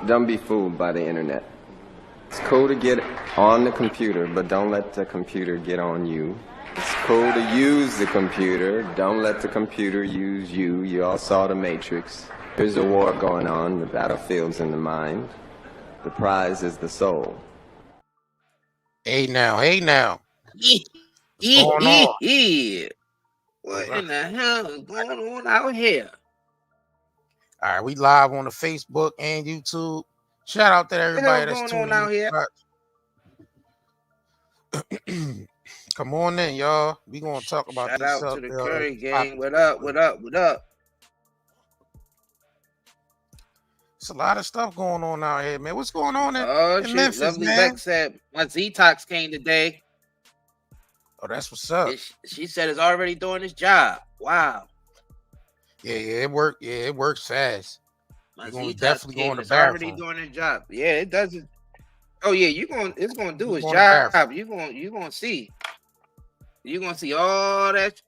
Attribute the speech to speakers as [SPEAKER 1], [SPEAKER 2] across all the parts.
[SPEAKER 1] Don't be fooled by the internet. It's cool to get on the computer, but don't let the computer get on you. It's cool to use the computer. Don't let the computer use you. You all saw The Matrix. There's a war going on. The battlefield's in the mind. The prize is the soul.
[SPEAKER 2] Hey now.
[SPEAKER 3] What in the hell is going on out here?
[SPEAKER 2] All right, we live on the Facebook and YouTube. Shout out to everybody that's
[SPEAKER 3] tuning in out here.
[SPEAKER 2] Come on in, y'all. We gonna talk about
[SPEAKER 3] Shout
[SPEAKER 2] this.
[SPEAKER 3] Shout out to the Curry gang. What up?
[SPEAKER 2] It's a lot of stuff going on out here, man. What's going on in Memphis,
[SPEAKER 3] Lovely
[SPEAKER 2] man?
[SPEAKER 3] Beck said my ZE-TOX came today.
[SPEAKER 2] Oh, that's what's up.
[SPEAKER 3] She said it's already doing its job. Wow.
[SPEAKER 2] Yeah, it worked. Yeah, it works fast.
[SPEAKER 3] My
[SPEAKER 2] definitely going to
[SPEAKER 3] it's already doing its job. Yeah, it does it. Oh yeah, it's gonna do its job. You're gonna see. You're gonna see all that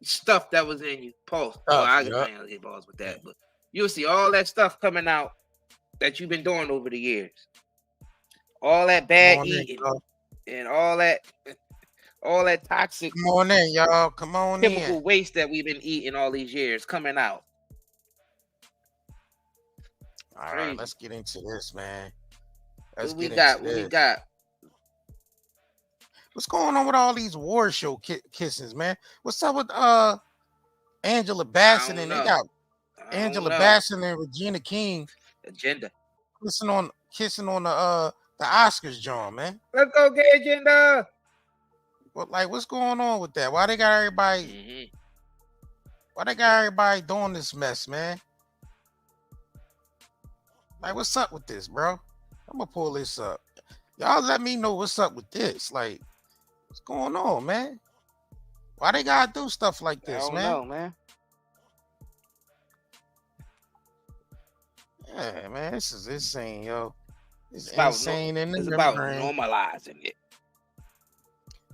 [SPEAKER 3] stuff that was in you. Post. I can get balls with that, but you'll see all that stuff coming out that you've been doing over the years. All that bad eating and all that toxic.
[SPEAKER 2] Come on in, y'all. Come on
[SPEAKER 3] chemical waste that we've been eating all these years coming out.
[SPEAKER 2] All right, let's get into this, man.
[SPEAKER 3] What we got?
[SPEAKER 2] What's going on with all these war show kissings, man? What's up with Angela Bassett and they got Angela Bassett and Regina King
[SPEAKER 3] agenda
[SPEAKER 2] kissing on the Oscars, John, man.
[SPEAKER 3] Let's go get agenda.
[SPEAKER 2] What's going on with that? Why they got everybody? Why they got everybody doing this mess, man? Like, what's up with this, bro? I'm gonna pull this up. Y'all let me know what's up with this. Like, what's going on, man? Why they gotta do stuff like this,
[SPEAKER 3] man? I don't know, man.
[SPEAKER 2] Yeah, man, this is insane, yo. It's
[SPEAKER 3] insane
[SPEAKER 2] in the
[SPEAKER 3] It's about normalizing it.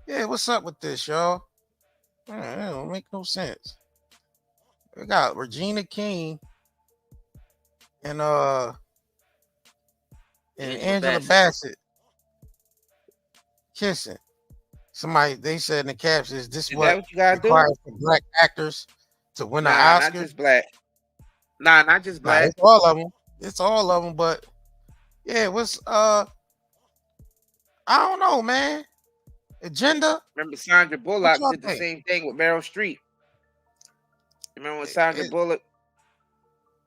[SPEAKER 2] Yeah, what's up with this, y'all? It don't make no sense. We got Regina King and Angela Bassett kissing. Somebody, they said in the caption, is this what
[SPEAKER 3] you gotta
[SPEAKER 2] requires for black actors to win an Oscar?
[SPEAKER 3] Not just black. Not just black.
[SPEAKER 2] It's all of them. It's all of them. But yeah, what's I don't know, man. Agenda.
[SPEAKER 3] Remember Sandra Bullock did the same thing with Meryl Streep. Remember when Sandra Bullock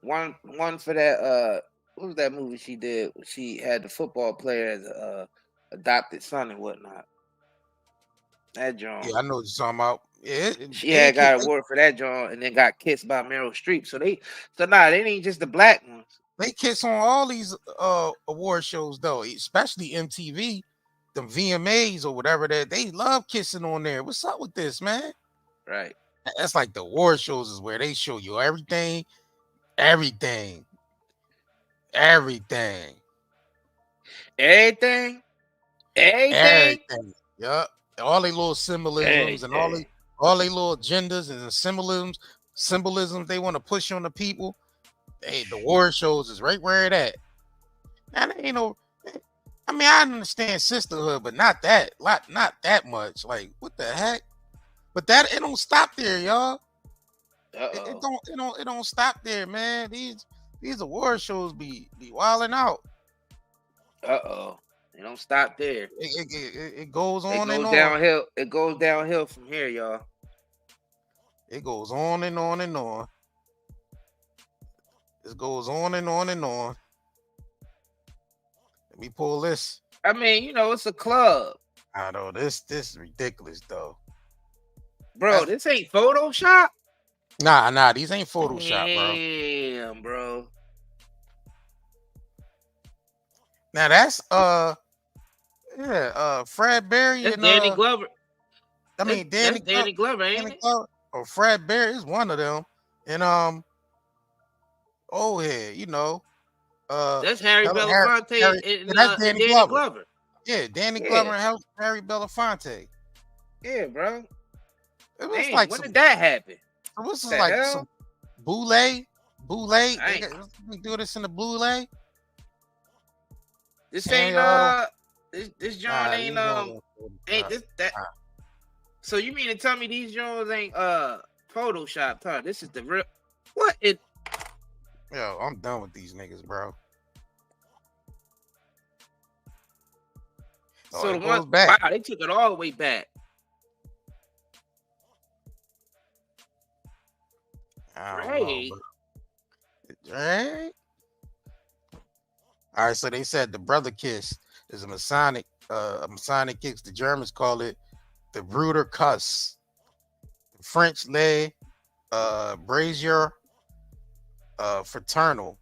[SPEAKER 3] won for that what was that movie she did? She had the football player as a adopted son and whatnot. That John.
[SPEAKER 2] Yeah, I know what you're talking about. Yeah,
[SPEAKER 3] she had got an award for that John and then got kissed by Meryl Streep. So they ain't just the black ones.
[SPEAKER 2] They kiss on all these award shows though, especially MTV, the VMAs or whatever that they love kissing on there. What's up with this, man?
[SPEAKER 3] Right.
[SPEAKER 2] That's like the award shows is where they show you everything. Yup. All they little symbolisms and all they little agendas and symbolisms they want to push on the people. Hey, the war shows is right where it at. Now there ain't no. I mean, I understand sisterhood, but not that much. Like, what the heck? But it don't stop there, y'all. It don't stop there, man. These award shows be wilding out.
[SPEAKER 3] It don't stop there.
[SPEAKER 2] It goes on and on.
[SPEAKER 3] Downhill. It goes downhill from here, y'all.
[SPEAKER 2] It goes on and on and on. It goes on and on and on. Let me pull this.
[SPEAKER 3] I mean, it's a club.
[SPEAKER 2] I know this is ridiculous though.
[SPEAKER 3] Bro, this ain't Photoshop?
[SPEAKER 2] Nah, these ain't Photoshop, bro.
[SPEAKER 3] Damn, bro.
[SPEAKER 2] Now that's Fred Berry
[SPEAKER 3] that's
[SPEAKER 2] and
[SPEAKER 3] Danny Glover.
[SPEAKER 2] I mean
[SPEAKER 3] Danny Glover, ain't it?
[SPEAKER 2] Or Fred Berry is one of them. And
[SPEAKER 3] that's Harry Belafonte and that's Danny Glover.
[SPEAKER 2] Yeah, Danny Glover and Harry Belafonte.
[SPEAKER 3] Yeah, bro.
[SPEAKER 2] It was like
[SPEAKER 3] when did that happen?
[SPEAKER 2] It was like some Boule. We do this in the Boule.
[SPEAKER 3] This
[SPEAKER 2] Hey,
[SPEAKER 3] ain't this John ain't
[SPEAKER 2] ain't
[SPEAKER 3] this that. So you mean to tell me these Jones ain't photoshopped, huh? This is the real what it
[SPEAKER 2] Yo, I'm done with these niggas, bro.
[SPEAKER 3] So the ones back. Wow, they took it all the way back.
[SPEAKER 2] Right. Right. All right, so they said the brother kiss is a Masonic kiss. The Germans call it the Bruder Kuss. The French lay brazier fraternal.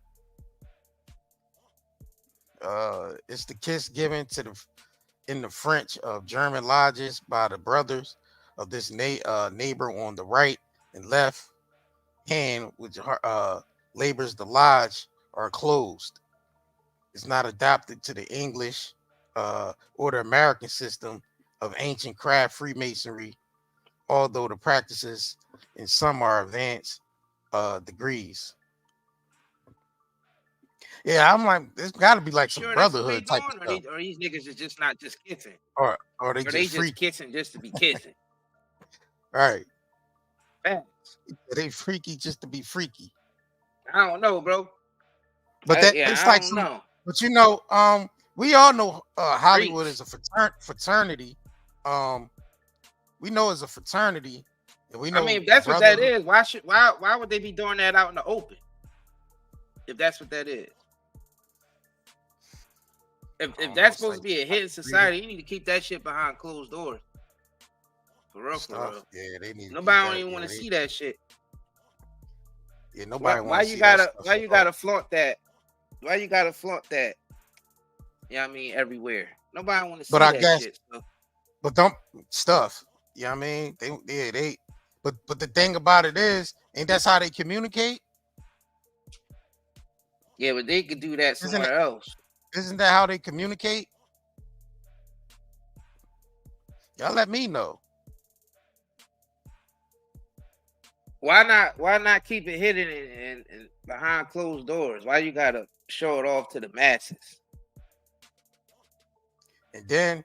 [SPEAKER 2] It's the kiss given in the French of German lodges by the brothers of this neighbor on the right and left hand, which labors the lodge, are closed. It's not adapted to the English or the American system of ancient craft Freemasonry, although the practices in some are advanced degrees. Yeah, I'm like, there's got to be like some brotherhood type of stuff.
[SPEAKER 3] Or these niggas is just not just kissing,
[SPEAKER 2] or they just
[SPEAKER 3] kissing just to be kissing.
[SPEAKER 2] Right.
[SPEAKER 3] Facts.
[SPEAKER 2] They freaky just to be freaky.
[SPEAKER 3] I don't know, bro.
[SPEAKER 2] But it's like some, know. But you know, we all know Hollywood is a fraternity. We know it's a fraternity, and we know.
[SPEAKER 3] I mean, if that's what that is, why would they be doing that out in the open? If that's what that is. If that's supposed to be a hidden society, you need to keep that shit behind closed doors. For real, for real.
[SPEAKER 2] Yeah, they need.
[SPEAKER 3] Nobody don't even want to see that shit.
[SPEAKER 2] Yeah, nobody.
[SPEAKER 3] Why you gotta flaunt that? Why you gotta flaunt that? Yeah, I mean everywhere. Nobody want to see that shit. So.
[SPEAKER 2] But don't stuff. Yeah, I mean they. But the thing about it is, ain't that's how they communicate?
[SPEAKER 3] Yeah, but they could do that somewhere else.
[SPEAKER 2] Isn't that how they communicate? Y'all let me know.
[SPEAKER 3] Why not keep it hidden and behind closed doors? Why you gotta show it off to the masses?
[SPEAKER 2] And then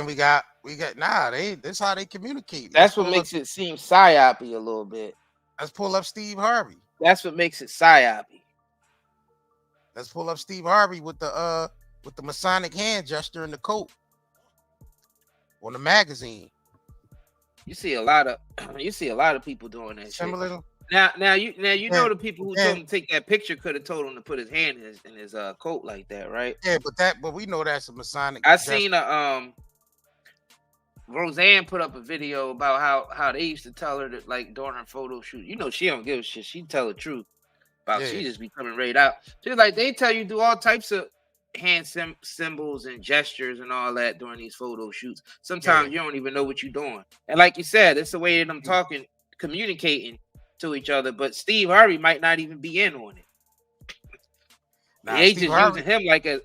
[SPEAKER 2] we got that's how they communicate.
[SPEAKER 3] That's what makes it seem psyopy a little bit.
[SPEAKER 2] Let's pull up Steve Harvey.
[SPEAKER 3] That's what makes it psyopy.
[SPEAKER 2] Let's pull up Steve Harvey with the Masonic hand gesture in the coat on the magazine.
[SPEAKER 3] You see a lot of people doing that
[SPEAKER 2] Similar.
[SPEAKER 3] Shit. Now you know the people who told him to take that picture could have told him to put his hand in his coat like that, right?
[SPEAKER 2] Yeah, but we know that's a Masonic.
[SPEAKER 3] I seen Roseanne put up a video about how they used to tell her that, like, during her photo shoot, you know, she don't give a shit. She tell the truth about she just be coming right out. She's like, they tell you do all types of hand symbols and gestures and all that during these photo shoots. Sometimes you don't even know what you're doing. And like you said, it's the way that I'm talking, communicating to each other. But Steve Harvey might not even be in on it. They just using him like a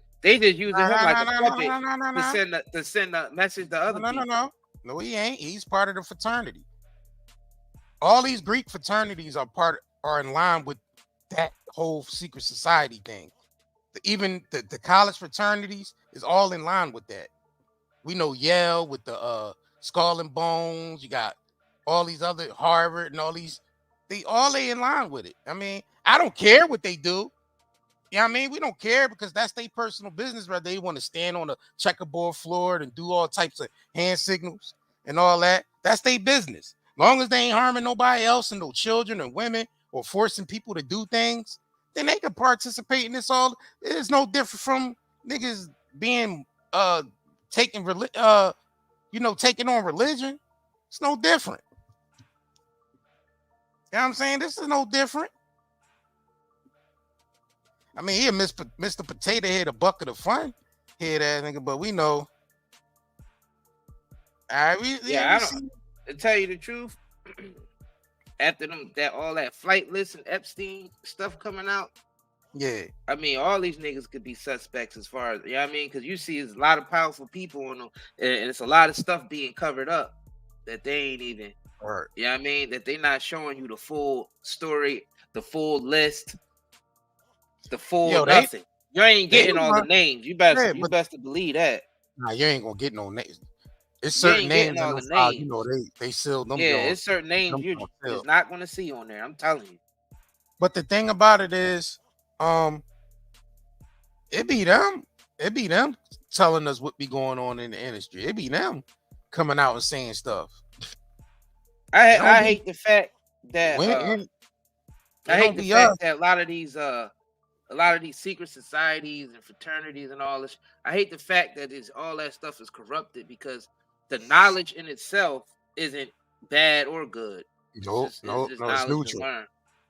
[SPEAKER 3] puppet to send a message to other people.
[SPEAKER 2] No, he ain't. He's part of the fraternity. All these Greek fraternities are in line with that whole secret society thing. Even the college fraternities is all in line with that. We know Yale with the Skull and Bones. You got all these other Harvard and all these. They in line with it. I mean, I don't care what they do. You know what I mean? We don't care because that's their personal business, whether they want to stand on a checkerboard floor and do all types of hand signals and all that. That's their business. As long as they ain't harming nobody else and no children and women or forcing people to do things, then they can participate in this all. It's no different from niggas being taking on religion. It's no different. You know what I'm saying? This is no different. I mean, he a Mr. Potato Head, a bucket of fun head ass nigga, but we know.
[SPEAKER 3] I don't. To tell you the truth, after all that flight list and Epstein stuff coming out, I mean, all these niggas could be suspects as far as, you know what I mean? Because you see, there's a lot of powerful people on them, and it's a lot of stuff being covered up that they ain't even.
[SPEAKER 2] Right.
[SPEAKER 3] You know what I mean? That they not showing you the full story, the full list. The full nothing. You ain't getting all the names. You best to believe that.
[SPEAKER 2] Nah, you ain't gonna get no names. It's
[SPEAKER 3] You
[SPEAKER 2] certain
[SPEAKER 3] ain't
[SPEAKER 2] names
[SPEAKER 3] getting all
[SPEAKER 2] in
[SPEAKER 3] the
[SPEAKER 2] this file,
[SPEAKER 3] names.
[SPEAKER 2] you know, they sealed them.
[SPEAKER 3] Yeah, it's certain names you're not gonna see on there. I'm telling you.
[SPEAKER 2] But the thing about it is, it be them telling us what be going on in the industry. It be them coming out and saying stuff.
[SPEAKER 3] I hate the fact that a lot of these secret societies and fraternities and all this. I hate the fact that all that stuff is corrupted because the knowledge in itself isn't bad or good.
[SPEAKER 2] No, it's neutral.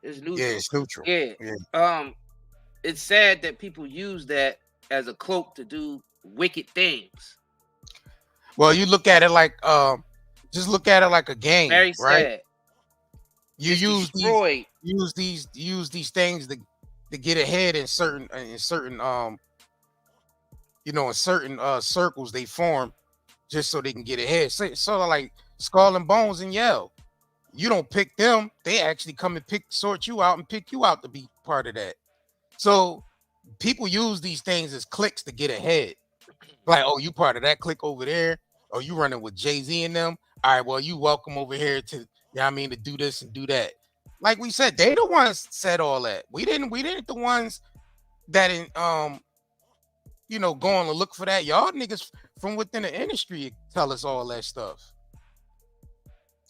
[SPEAKER 3] It's neutral.
[SPEAKER 2] Yeah, it's neutral.
[SPEAKER 3] Yeah. It's sad that people use that as a cloak to do wicked things.
[SPEAKER 2] Well, you look at it like just look at it like a game.
[SPEAKER 3] Very
[SPEAKER 2] right?
[SPEAKER 3] Sad.
[SPEAKER 2] You use these things to get ahead in certain circles they form just so they can get ahead. So, sort of like Skull and Bones and Yell. You don't pick them, they actually come and sort you out and pick you out to be part of that. So people use these things as clicks to get ahead. Like, oh, you part of that clique over there, or you running with Jay-Z and them. All right, well, you welcome over here to, you know what I mean, to do this and do that. Like we said, they the ones said all that. We didn't the ones that going to look for that. Y'all niggas from within the industry tell us all that stuff.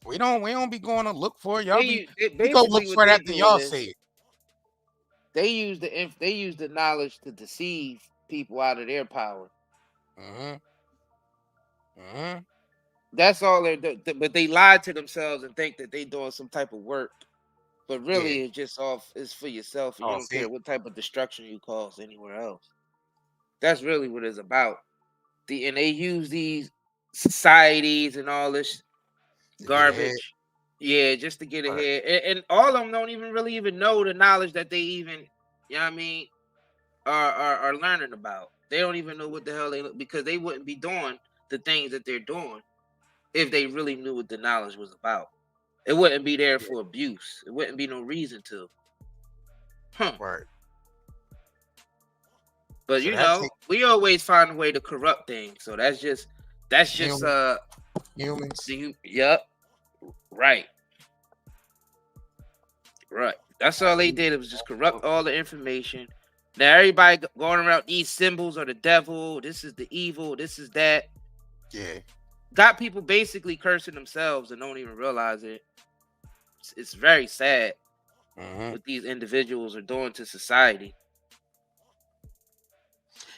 [SPEAKER 2] We don't be going to look for it. Y'all we go look for that after y'all say it.
[SPEAKER 3] They use the knowledge to deceive people out of their power. That's all they're doing. But they lie to themselves and think that they doing some type of work. But really, it's just it's for yourself. And you don't care what type of destruction you cause anywhere else. That's really what it's about. And they use these societies and all this garbage. Yeah, just to get ahead. And all of them don't even really know the knowledge that they even, you know what I mean, are learning about. They don't even know what the hell because they wouldn't be doing the things that they're doing if they really knew what the knowledge was about. It wouldn't be there for abuse. It wouldn't be no reason to.
[SPEAKER 2] Right.
[SPEAKER 3] But we always find a way to corrupt things. So that's just
[SPEAKER 2] humans.
[SPEAKER 3] Yep. Right. That's all they did. It was just corrupt all the information. Now everybody going around these symbols are the devil. This is the evil. This is that.
[SPEAKER 2] Yeah.
[SPEAKER 3] Got people basically cursing themselves and don't even realize it. It's very sad what these individuals are doing to society.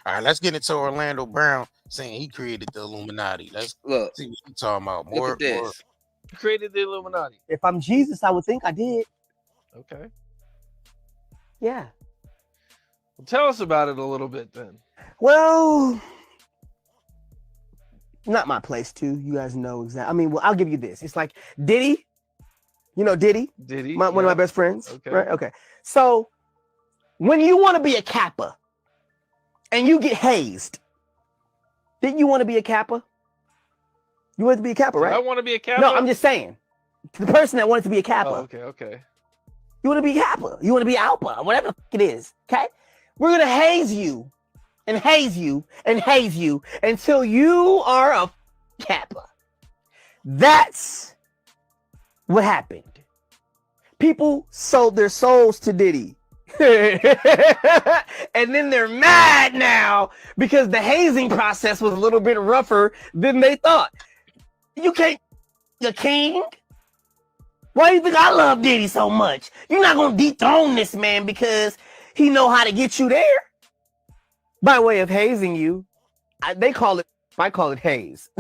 [SPEAKER 2] All right, let's get into Orlando Brown saying he created the Illuminati. Let's see what he's talking about.
[SPEAKER 3] Look at this.
[SPEAKER 4] You created the Illuminati.
[SPEAKER 5] If I'm Jesus, I would think I did.
[SPEAKER 4] Okay.
[SPEAKER 5] Yeah.
[SPEAKER 4] Well, tell us about it a little bit then.
[SPEAKER 5] Well, not my place to. You guys know exactly. I mean, well, I'll give you this. It's like Diddy. You know Diddy? One of my best friends.
[SPEAKER 4] Okay.
[SPEAKER 5] Right? Okay. So when you want to be a Kappa and you get hazed, didn't you want to be a Kappa? You wanted to be a Kappa, right?
[SPEAKER 4] I want to be a Kappa?
[SPEAKER 5] No, I'm just saying. The person that wanted to be a Kappa.
[SPEAKER 4] Oh, okay.
[SPEAKER 5] You want to be Kappa. You want to be Alpha, whatever it is. Okay? We're going to haze you and haze you and haze you until you are a Kappa. That's what happened. People sold their souls to Diddy. And then they're mad now because the hazing process was a little bit rougher than they thought. You can't, you're king. Why do you think I love Diddy so much? You're not going to dethrone this man because he know how to get you there. By way of hazing you, I call it haze.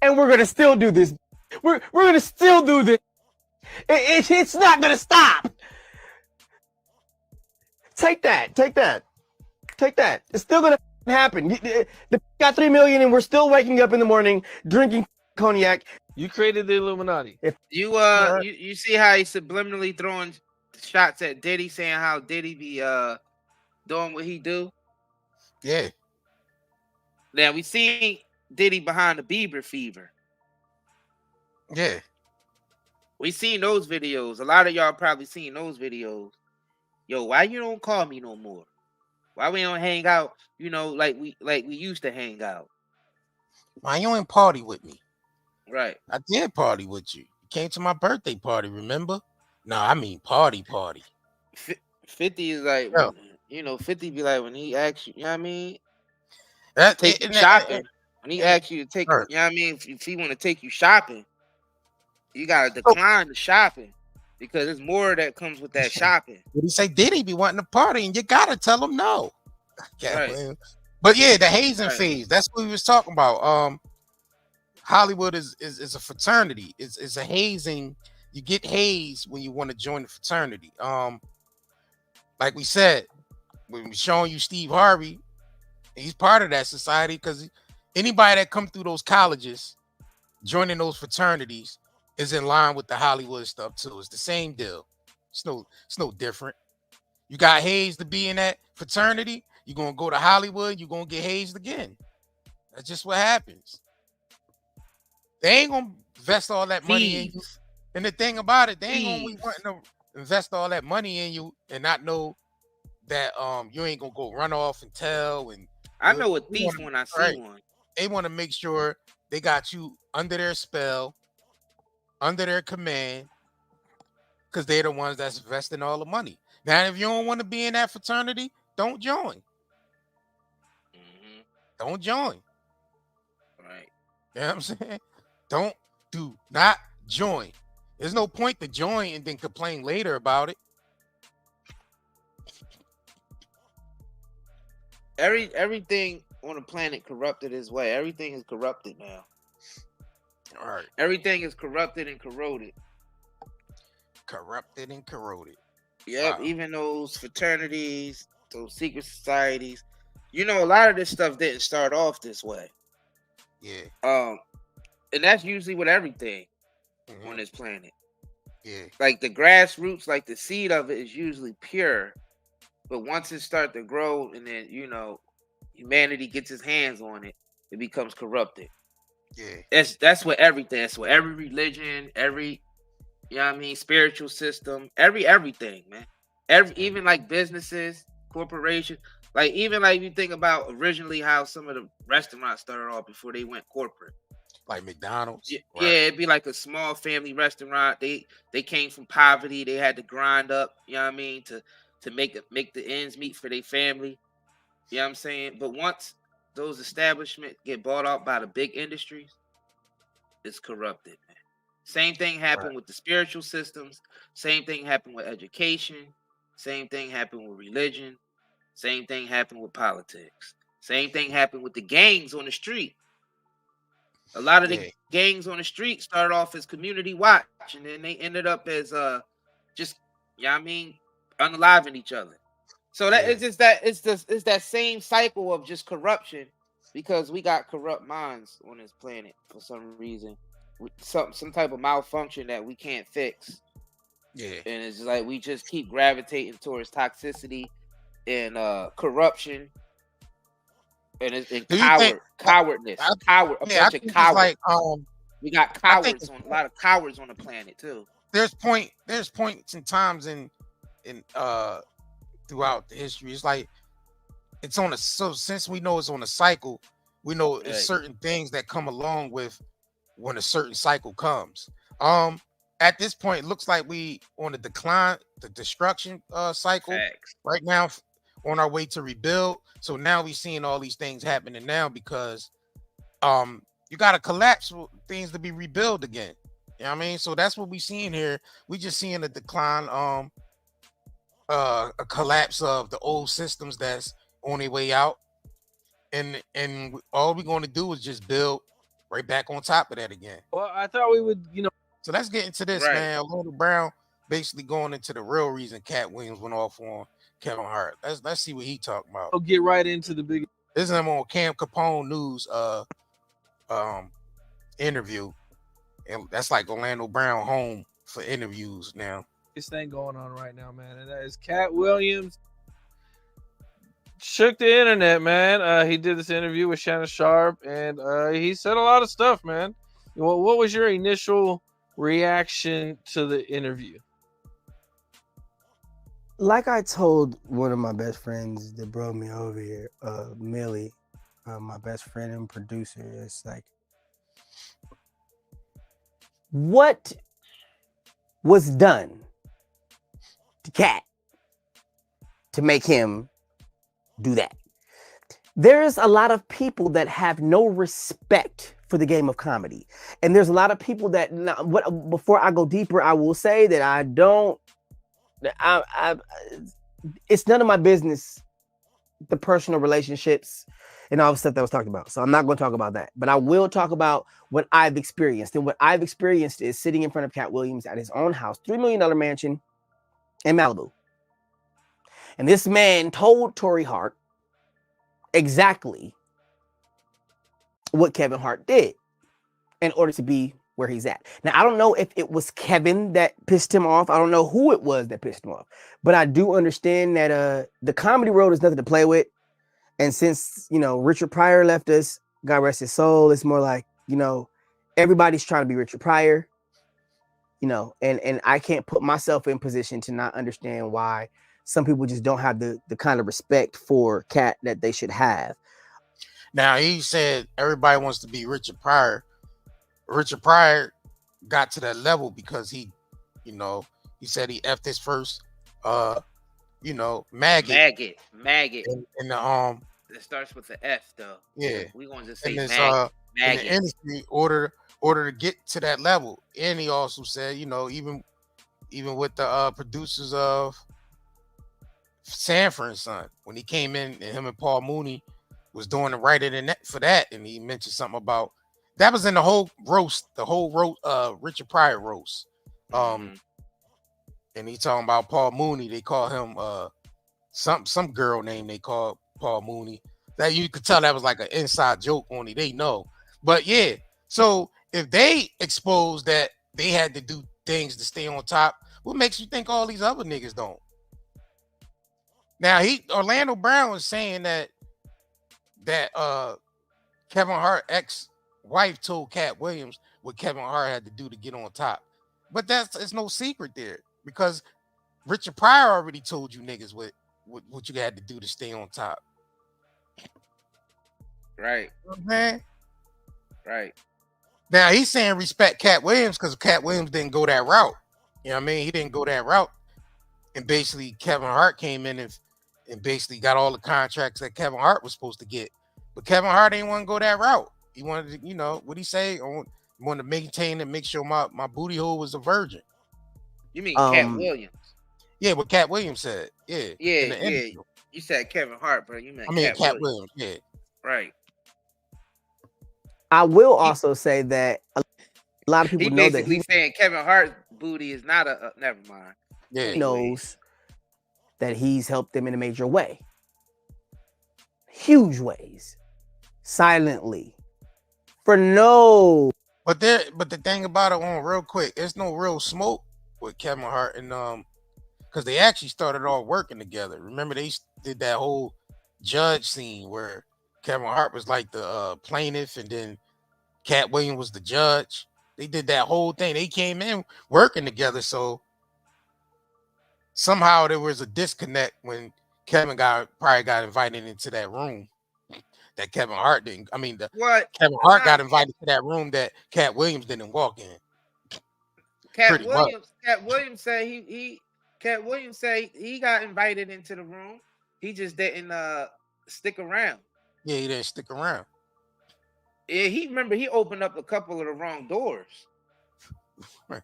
[SPEAKER 5] And we're going to still do this. We're going to still do this. It's not going to stop. Take that. It's still going to happen. The got 3 million and we're still waking up in the morning drinking cognac.
[SPEAKER 4] You created the Illuminati.
[SPEAKER 3] You see how he subliminally throwing shots at Diddy, saying how Diddy be doing what he do?
[SPEAKER 2] Yeah.
[SPEAKER 3] Now we see Diddy behind the Bieber fever.
[SPEAKER 2] Yeah.
[SPEAKER 3] We seen those videos. A lot of y'all probably seen those videos. Yo, why you don't call me no more? Why we don't hang out, like we used to hang out?
[SPEAKER 2] Why you ain't party with me?
[SPEAKER 3] Right.
[SPEAKER 2] I did party with you. You came to my birthday party, remember? No, I mean party.
[SPEAKER 3] 50 is like,
[SPEAKER 2] Yeah.
[SPEAKER 3] 50 be like when he asks you, you know what I mean?
[SPEAKER 2] That,
[SPEAKER 3] Take you shopping. When he asks you to take,
[SPEAKER 2] right.
[SPEAKER 3] you know what I mean? If he want to take you shopping, you got to decline the shopping because there's more that comes with that shopping.
[SPEAKER 2] What he say? Diddy be wanting to party and you got to tell him no. Yeah,
[SPEAKER 3] Right.
[SPEAKER 2] But yeah, the hazing phase, that's what we was talking about. Hollywood is a fraternity. It's a hazing. You get hazed when you want to join the fraternity. Like we said, when we're showing you Steve Harvey, he's part of that society because anybody that come through those colleges, joining those fraternities, is in line with the Hollywood stuff too. It's the same deal. It's no different. You got hazed to be in that fraternity. You're gonna go to Hollywood. You're gonna get hazed again. That's just what happens. They ain't gonna invest all that money in you. And the thing about it, they ain't gonna be wanting to invest all that money in you and not know that you ain't gonna go run off and tell. And
[SPEAKER 3] I know a thief when I see one.
[SPEAKER 2] They want to make sure they got you under their spell, under their command, because they're the ones that's investing all the money. Now, if you don't want to be in that fraternity, don't join. Don't join.
[SPEAKER 3] Right.
[SPEAKER 2] You know what I'm saying? Do not join. There's no point to join and then complain later about it.
[SPEAKER 3] Everything on the planet corrupted his way. Everything is corrupted now.
[SPEAKER 2] All right.
[SPEAKER 3] Everything is corrupted and corroded.
[SPEAKER 2] Corrupted and corroded.
[SPEAKER 3] Yep. Wow. Even those fraternities, those secret societies. A lot of this stuff didn't start off this way.
[SPEAKER 2] Yeah.
[SPEAKER 3] And that's usually with everything on this planet. Yeah. Like the grassroots, like the seed of it is usually pure. But once it starts to grow and then, humanity gets its hands on it, it becomes corrupted. Yeah. That's what everything, that's what every religion, every, spiritual system, everything, man. Even like businesses, corporations, like even like you think about originally how some of the restaurants started off before they went corporate.
[SPEAKER 2] Like McDonald's.
[SPEAKER 3] Yeah, right. Yeah, it'd be like a small family restaurant. They came from poverty. They had to grind up, to make the ends meet for their family. You know what I'm saying? But once those establishments get bought out by the big industries, it's corrupted, man. Same thing happened with the spiritual systems. Same thing happened with education. Same thing happened with religion. Same thing happened with politics. Same thing happened with the gangs on the street. A lot of the gangs on the street started off as community watch, and then they ended up as just, unaliving each other. So that it's just that it's that same cycle of just corruption, because we got corrupt minds on this planet for some reason, some type of malfunction that we can't fix. Yeah, and it's just like we just keep gravitating towards toxicity and corruption. And it's cowardness. A bunch of cowards. Like, we got cowards a lot of cowards on the planet too.
[SPEAKER 2] There's points and times in throughout the history. It's like it's on so since we know it's on a cycle, we know it's certain things that come along with when a certain cycle comes. At this point, it looks like we on the decline, the destruction cycle right now, on our way to rebuild. So now we're seeing all these things happening now because you got to collapse for things to be rebuilt again. You know what I mean? So that's what we're seeing here. We just seeing a decline, a collapse of the old systems that's on their way out. And all we're going to do is just build right back on top of that again.
[SPEAKER 4] Well, I thought we would,
[SPEAKER 2] So let's get into this, man. Little Brown basically going into the real reason Katt Williams went off on Kevin Hart. Let's see what he talking about.
[SPEAKER 4] I'll get right into the big.
[SPEAKER 2] This is him on Cam Capone News interview, and that's like Orlando Brown home for interviews now.
[SPEAKER 4] This thing going on right now, man, and that is Katt Williams shook the internet, man. He did this interview with Shannon Sharpe, and he said a lot of stuff, man. What was your initial reaction to the interview?
[SPEAKER 5] like I told one of my best friends that brought me over here, Millie, my best friend and producer, it's like, what was done to Katt to make him do that? There's a lot of people that have no respect for the game of comedy, and there's a lot of people that. Before I go deeper, I will say that I don't. It's none of my business, the personal relationships and all the stuff that was talked about. So I'm not going to talk about that, but I will talk about what I've experienced. And what I've experienced is sitting in front of Katt Williams at his own house, $3 million mansion in Malibu. And this man told Tory Hart exactly what Kevin Hart did in order to be where he's at. Now, I don't know if it was Kevin that pissed him off. I don't know who it was that pissed him off, but I do understand that the comedy world is nothing to play with. And since, Richard Pryor left us, God rest his soul, it's more like, everybody's trying to be Richard Pryor, and I can't put myself in position to not understand why some people just don't have the kind of respect for Katt that they should have.
[SPEAKER 2] Now, he said everybody wants to be Richard Pryor. Richard Pryor got to that level because he said he effed his first, maggot.
[SPEAKER 3] Maggot.
[SPEAKER 2] In the
[SPEAKER 3] It starts with the F though.
[SPEAKER 2] Yeah.
[SPEAKER 3] We gonna just say
[SPEAKER 2] maggot. In the industry, order to get to that level. And he also said, even with the producers of Sanford and Son, when he came in and him and Paul Mooney was doing the writing for that, and he mentioned something about that was in the whole roast, Richard Pryor roast. And he talking about Paul Mooney. They call him some girl name they call Paul Mooney. That you could tell that was like an inside joke, only they know. But yeah, so if they expose that they had to do things to stay on top, what makes you think all these other niggas don't? Now Orlando Brown was saying that Kevin Hart ex-wife told Katt Williams what Kevin Hart had to do to get on top. But it's no secret there, because Richard Pryor already told you niggas what you had to do to stay on top.
[SPEAKER 3] Right.
[SPEAKER 2] Man.
[SPEAKER 3] Right.
[SPEAKER 2] Now he's saying respect Katt Williams because Katt Williams didn't go that route. You know what I mean? He didn't go that route. And basically Kevin Hart came in and basically got all the contracts that Kevin Hart was supposed to get. But Kevin Hart ain't want to go that route. He wanted to, what he say? Wanted to maintain and make sure my booty hole was a virgin.
[SPEAKER 3] You mean Katt Williams?
[SPEAKER 2] Yeah, what Katt Williams said. Yeah.
[SPEAKER 3] Yeah. You said Kevin Hart, bro. You meant
[SPEAKER 2] Katt Williams. Yeah.
[SPEAKER 3] Right.
[SPEAKER 5] I will also say that a lot of people know that
[SPEAKER 3] he's saying Kevin Hart's booty is not a never mind.
[SPEAKER 2] Yeah.
[SPEAKER 5] He knows that he's helped them in a major way. Huge ways. Silently. For no.
[SPEAKER 2] But the thing about it, on real quick, there's no real smoke with Kevin Hart and because they actually started all working together. Remember they did that whole judge scene where Kevin Hart was like the plaintiff and then Katt Williams was the judge. They did that whole thing. They came in working together. So somehow there was a disconnect when Kevin probably got invited into that room that Kevin Hart didn't. I mean, Kevin Hart got invited to that room that Katt Williams didn't walk in.
[SPEAKER 3] Katt Williams said he got invited into the room. He just didn't stick around.
[SPEAKER 2] Yeah, he didn't stick around.
[SPEAKER 3] Yeah, he opened up a couple of the wrong doors. Right.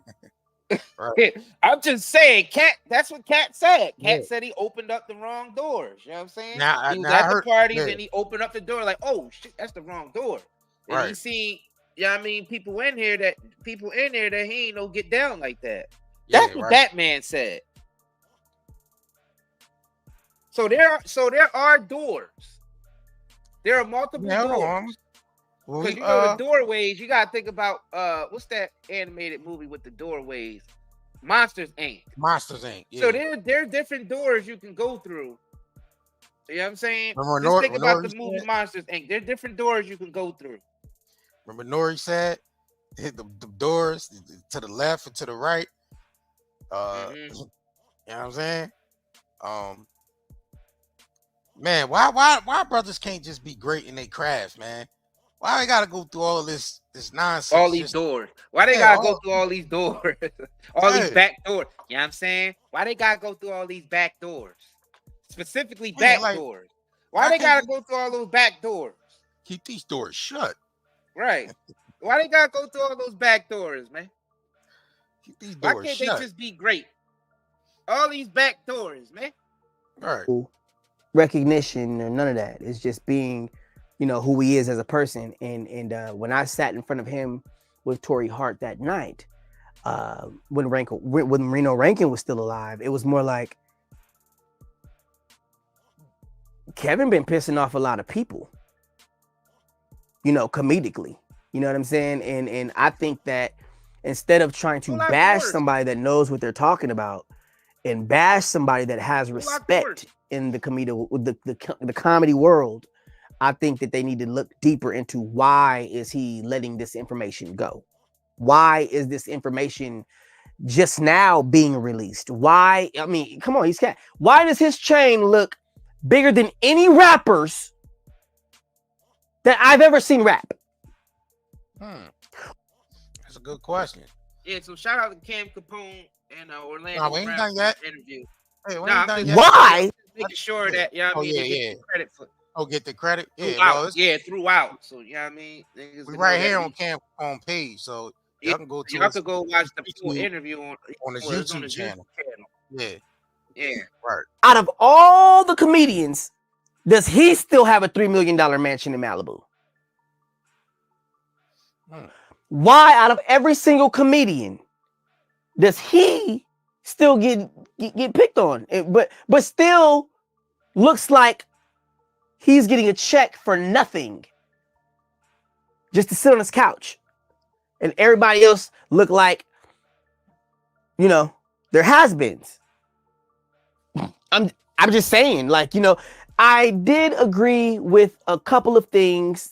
[SPEAKER 3] I'm just saying, Katt. That's what Katt said. Katt said he opened up the wrong doors. You know what I'm saying? He was at the parties and he opened up the door like, oh shit, that's the wrong door. And he seen, people in here that he ain't no get down like that. That's what that man said. So there are doors. There are multiple doors. Because the doorways, you gotta think about what's that animated movie with the doorways? Monsters Inc.
[SPEAKER 2] Yeah.
[SPEAKER 3] So there are different doors you can go through. You know what I'm saying? Just think about the movie Monsters Inc. There are different doors you can go through.
[SPEAKER 2] Remember Nori said hit the doors to the left and to the right. You know what I'm saying? Man, why brothers can't just be great in their craft, man? Why they gotta go through all of this nonsense?
[SPEAKER 3] All these doors. Why they gotta go through all these doors? All these back doors. You know what I'm saying? Why they gotta go through all these back doors? Specifically back doors. Why they gotta go through all those back doors?
[SPEAKER 2] Keep these doors shut.
[SPEAKER 3] Right. Why they gotta go through all those back doors, man?
[SPEAKER 2] Keep these doors
[SPEAKER 3] Why can't
[SPEAKER 2] shut.
[SPEAKER 3] they just be great? All these back doors, man.
[SPEAKER 2] Right.
[SPEAKER 5] Recognition or none of that. It's just being, who he is as a person. And when I sat in front of him with Tory Hart that night, when Reno Rankin was still alive, it was more like Kevin been pissing off a lot of people, comedically. You know what I'm saying? And I think that instead of trying to bash somebody that knows what they're talking about and bash somebody that has respect in the comedy world, I think that they need to look deeper into why is he letting this information go? Why is this information just now being released? Why? I mean, come on, he's Katt. Why does his chain look bigger than any rappers that I've ever seen rap?
[SPEAKER 2] That's a good question.
[SPEAKER 3] Yeah, so shout out to Cam Capone and Orlando.
[SPEAKER 2] No, we ain't done yet.
[SPEAKER 3] Interview.
[SPEAKER 2] Hey, we ain't done yet.
[SPEAKER 5] Why?
[SPEAKER 3] Making sure that get the credit for.
[SPEAKER 2] Get the credit.
[SPEAKER 3] Throughout. So you know what I mean.
[SPEAKER 2] We right here on Cam on page, so y'all can go to.
[SPEAKER 3] You have to go watch the full interview on
[SPEAKER 2] his YouTube channel. Yeah.
[SPEAKER 3] Right.
[SPEAKER 5] Out of all the comedians, does he still have a $3 million mansion in Malibu? Why, out of every single comedian, does he still get picked on? But still looks like he's getting a check for nothing, just to sit on his couch, and everybody else look like, they're has-beens. I'm just saying, I did agree with a couple of things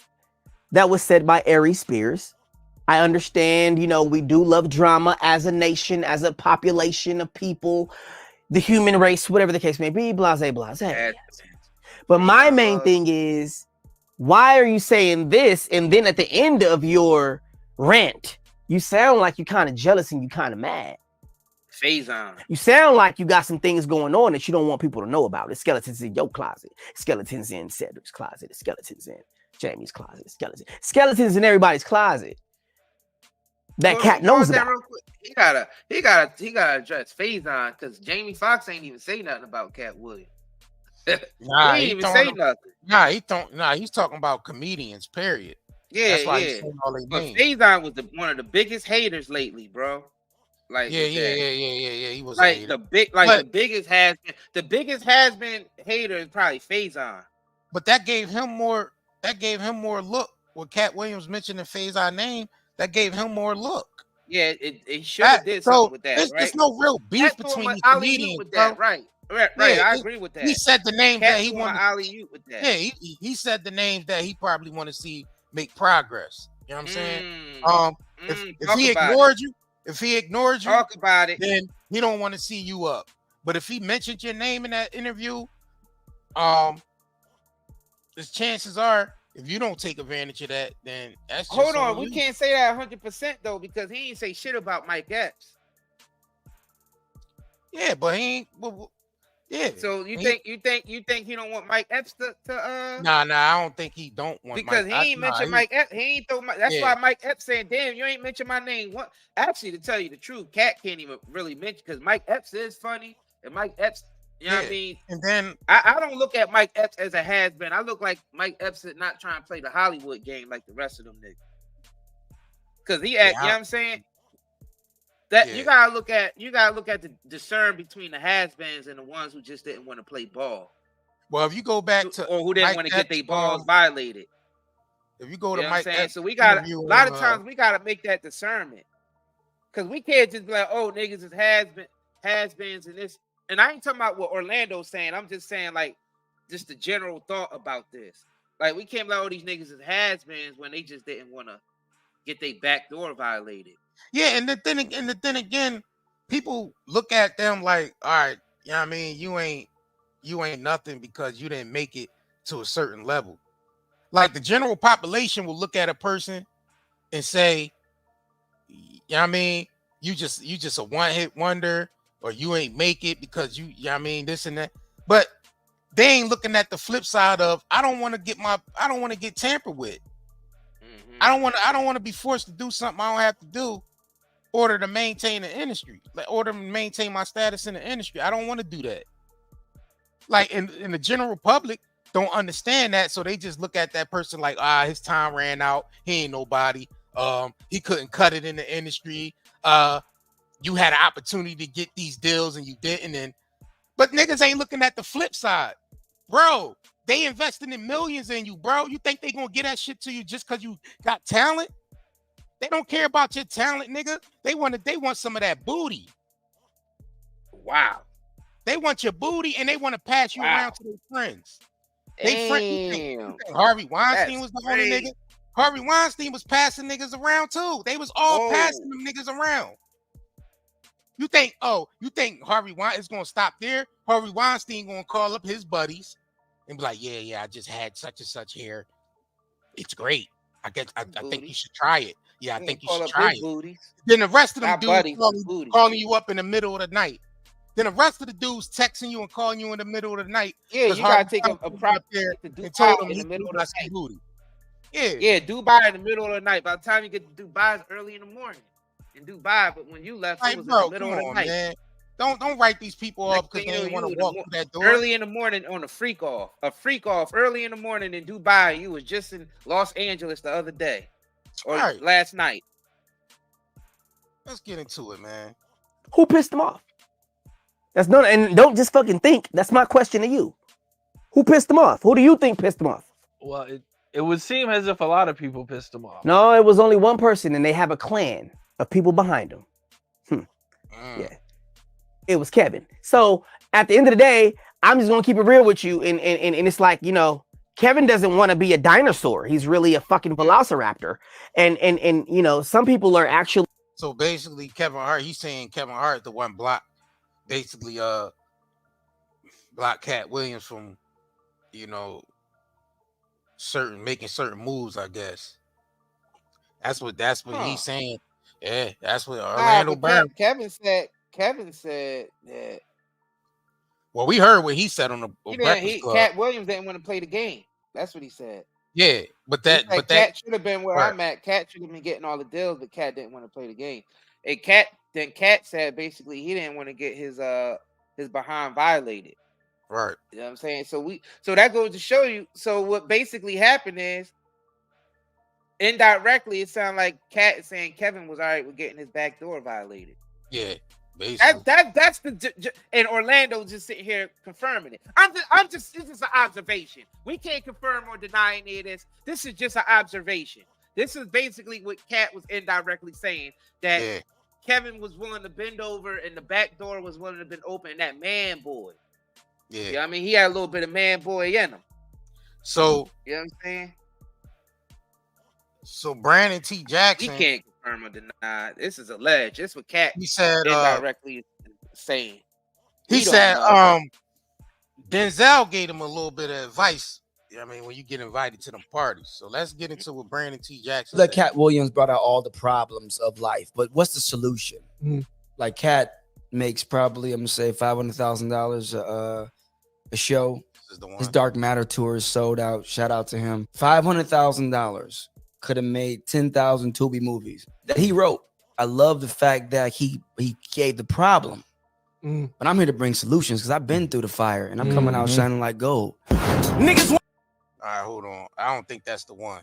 [SPEAKER 5] that was said by Aries Spears. I understand, we do love drama as a nation, as a population of people, the human race, whatever the case may be, blase. But my main thing is, why are you saying this? And then at the end of your rant, you sound like you're kind of jealous and you kind of mad.
[SPEAKER 3] Phase on.
[SPEAKER 5] You sound like you got some things going on that you don't want people to know about. The skeletons in your closet. Skeletons in Cedric's closet. The skeletons in Jamie's closet. Skeletons in everybody's closet. That Katt knows about.
[SPEAKER 3] He gotta address Phase on, because Jamie Foxx ain't even say nothing about Katt Williams.
[SPEAKER 2] Nah,
[SPEAKER 3] he ain't even say nothing.
[SPEAKER 2] He's talking about comedians, period.
[SPEAKER 3] Yeah,
[SPEAKER 2] that's why he's saying all they names.
[SPEAKER 3] Phase on was one of the biggest haters lately, bro. Like
[SPEAKER 2] he was
[SPEAKER 3] like the biggest has been hater is probably Phase on.
[SPEAKER 2] But that gave him more look. What Katt Williams mentioned in Phase on name, that gave him more look.
[SPEAKER 3] Yeah, it should have did something with that.
[SPEAKER 2] There's no real beef between these comedians with that,
[SPEAKER 3] right. I agree with that.
[SPEAKER 2] He said the names that he wanted.
[SPEAKER 3] Alley-oop with that.
[SPEAKER 2] Yeah, he said the names that he probably want to see make progress. You know what I'm saying? If he ignored you,
[SPEAKER 3] talk about it.
[SPEAKER 2] Then he don't want to see you up. But if he mentioned your name in that interview, the chances are, if you don't take advantage of that, then that's just
[SPEAKER 3] hold on. We can't say that 100% though, because he ain't say shit about Mike Epps.
[SPEAKER 2] Yeah, but he ain't. Yeah.
[SPEAKER 3] So you think he don't want Mike Epps to
[SPEAKER 2] Nah, I don't think he don't want
[SPEAKER 3] because
[SPEAKER 2] Mike.
[SPEAKER 3] He ain't mentioned Mike Epps. He ain't throw my, that's why Mike Epps saying, damn, you ain't mentioned my name. What actually, to tell you the truth, Katt can't even really mention, because Mike Epps is funny, and Mike Epps, you know what I mean?
[SPEAKER 2] And then
[SPEAKER 3] I don't look at Mike Epps as a has-been. I look like Mike Epps is not trying to play the Hollywood game like the rest of them niggas. Cause he act, you know what I'm saying? That you gotta look at the discern between the has-beens and the ones who just didn't want to play ball.
[SPEAKER 2] Well, if you go back to
[SPEAKER 3] or who didn't want to get their balls violated.
[SPEAKER 2] If you go to Mike Epps,
[SPEAKER 3] so we got a lot of times we gotta make that discernment. Cause we can't just be like, oh, niggas is has-beens and this. And I ain't talking about what Orlando's saying. I'm just saying, like, just the general thought about this. Like, we can't let all these niggas as has-beens when they just didn't want to get their back door violated.
[SPEAKER 2] Yeah, and then again, people look at them like, all right, you know what I mean? You ain't you ain't nothing because you didn't make it to a certain level. Like the general population will look at a person and say, you know what I mean, you just a one-hit wonder, or you ain't make it because you know what I mean, this and that. But they ain't looking at the flip side of I don't want to get tampered with. I don't want to be forced to do something I don't have to do in order to maintain the industry, like order to maintain my status in the industry. I don't want to do that. Like in the general public don't understand that, so they just look at that person like, his time ran out. He ain't nobody. He couldn't cut it in the industry. You had an opportunity to get these deals and you didn't. But niggas ain't looking at the flip side, bro. They invested in millions in you, bro. You think they gonna get that shit to you just because you got talent? They don't care about your talent, nigga. They want some of that booty.
[SPEAKER 3] Wow.
[SPEAKER 2] They want your booty and they want to pass you around to their friends. You think Harvey Weinstein was the only nigga? Harvey Weinstein was passing niggas around too. They was all passing them niggas around. You think Harvey Weinstein is gonna stop there? Harvey Weinstein gonna call up his buddies and be like, yeah, I just had such and such hair. It's great. I think you should try it. Yeah, I think you should try it.
[SPEAKER 3] Booties.
[SPEAKER 2] Then the rest of them dudes calling you up in the middle of the night. Then the rest of the dudes texting you and calling you in the middle of the night.
[SPEAKER 3] Yeah, you gotta take a prop there and tell them in the middle of the night. Booty. Yeah, Dubai in the middle of the night. By the time you get to Dubai, it's early in the morning in Dubai. But when you left, it was in the middle of the night. Man.
[SPEAKER 2] Don't write these people off because they don't want to walk through that door.
[SPEAKER 3] Early in the morning on a freak off early in the morning in Dubai. You was just in Los Angeles the other day or last night.
[SPEAKER 2] Let's get into it, man.
[SPEAKER 5] Who pissed him off? That's not, and don't just fucking think. That's my question to you. Who pissed him off? Who do you think pissed him off?
[SPEAKER 4] Well, it would seem as if a lot of people pissed him off.
[SPEAKER 5] No, it was only one person, and they have a clan of people behind him. Yeah. It was Kevin. So at the end of the day, I'm just gonna keep it real with you, and it's like, you know, Kevin doesn't want to be a dinosaur. He's really a fucking velociraptor, and you know, some people are actually.
[SPEAKER 2] So basically, Kevin Hart, he's saying Kevin Hart the one blocked, basically blocked Katt Williams from, you know, making certain moves. I guess that's what he's saying. Yeah, that's what Orlando Brown.
[SPEAKER 3] Kevin said that.
[SPEAKER 2] Well, we heard what he said on the Breakfast Club.
[SPEAKER 3] Katt Williams didn't want to play the game. That's what he said.
[SPEAKER 2] Yeah, but that
[SPEAKER 3] Katt should have been where I'm at. Katt should have been getting all the deals, but Katt didn't want to play the game. And Katt said basically he didn't want to get his behind violated.
[SPEAKER 2] Right.
[SPEAKER 3] You know what I'm saying? So that goes to show you. So what basically happened is indirectly it sounded like Katt is saying Kevin was all right with getting his back door violated.
[SPEAKER 2] Yeah. Basically.
[SPEAKER 3] That's and Orlando just sitting here confirming it. I'm just this is an observation. We can't confirm or deny any of this. This is just an observation. This is basically what Katt was indirectly saying, that Kevin was willing to bend over and the back door was willing to bend open, and that man boy. Yeah. You know what I mean, he had a little bit of man boy in him.
[SPEAKER 2] So
[SPEAKER 3] you know what I'm saying?
[SPEAKER 2] So Brandon T. Jackson,
[SPEAKER 3] he can't confirm or deny. This is alleged. This is what Katt
[SPEAKER 2] he said
[SPEAKER 3] indirectly saying.
[SPEAKER 2] He said Denzel gave him a little bit of advice. I mean, when you get invited to them parties. So let's get into what Brandon T. Jackson
[SPEAKER 6] said. Katt Williams brought out all the problems of life, but what's the solution? Like Katt makes probably, I'm gonna say $500,000 a show. His Dark Matter tour is sold out. Shout out to him. $500,000 could have made 10,000 Tubi movies that he wrote. I love the fact that he gave the problem, but I'm here to bring solutions because I've been through the fire and I'm coming out shining like gold. Niggas.
[SPEAKER 2] All right, hold on. I don't think that's the one.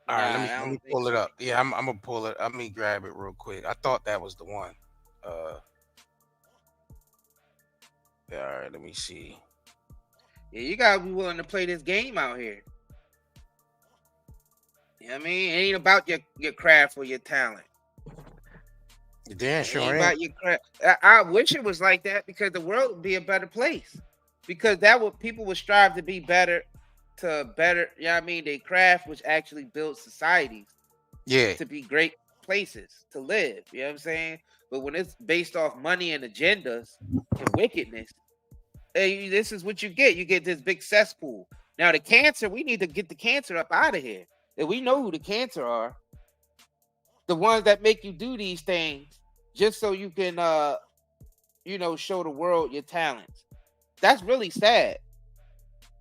[SPEAKER 2] All right, let me pull it up. Yeah, I'm gonna pull it. Let me grab it real quick. I thought that was the one. Yeah, all right, let me see.
[SPEAKER 3] Yeah, you gotta be willing to play this game out here. You know what I mean? It ain't about your craft or your talent.
[SPEAKER 2] Damn sure ain't
[SPEAKER 3] about your craft. I wish it was like that because the world would be a better place. Because people would strive to be better. You know what I mean? They craft, which actually builds societies.
[SPEAKER 2] Yeah.
[SPEAKER 3] To be great places to live. You know what I'm saying? But when it's based off money and agendas and wickedness, Hey, this is what you get. You get this big cesspool. Now the cancer, we need to get the cancer up out of here. And we know who the cancer are. The ones that make you do these things just so you can show the world your talents. That's really sad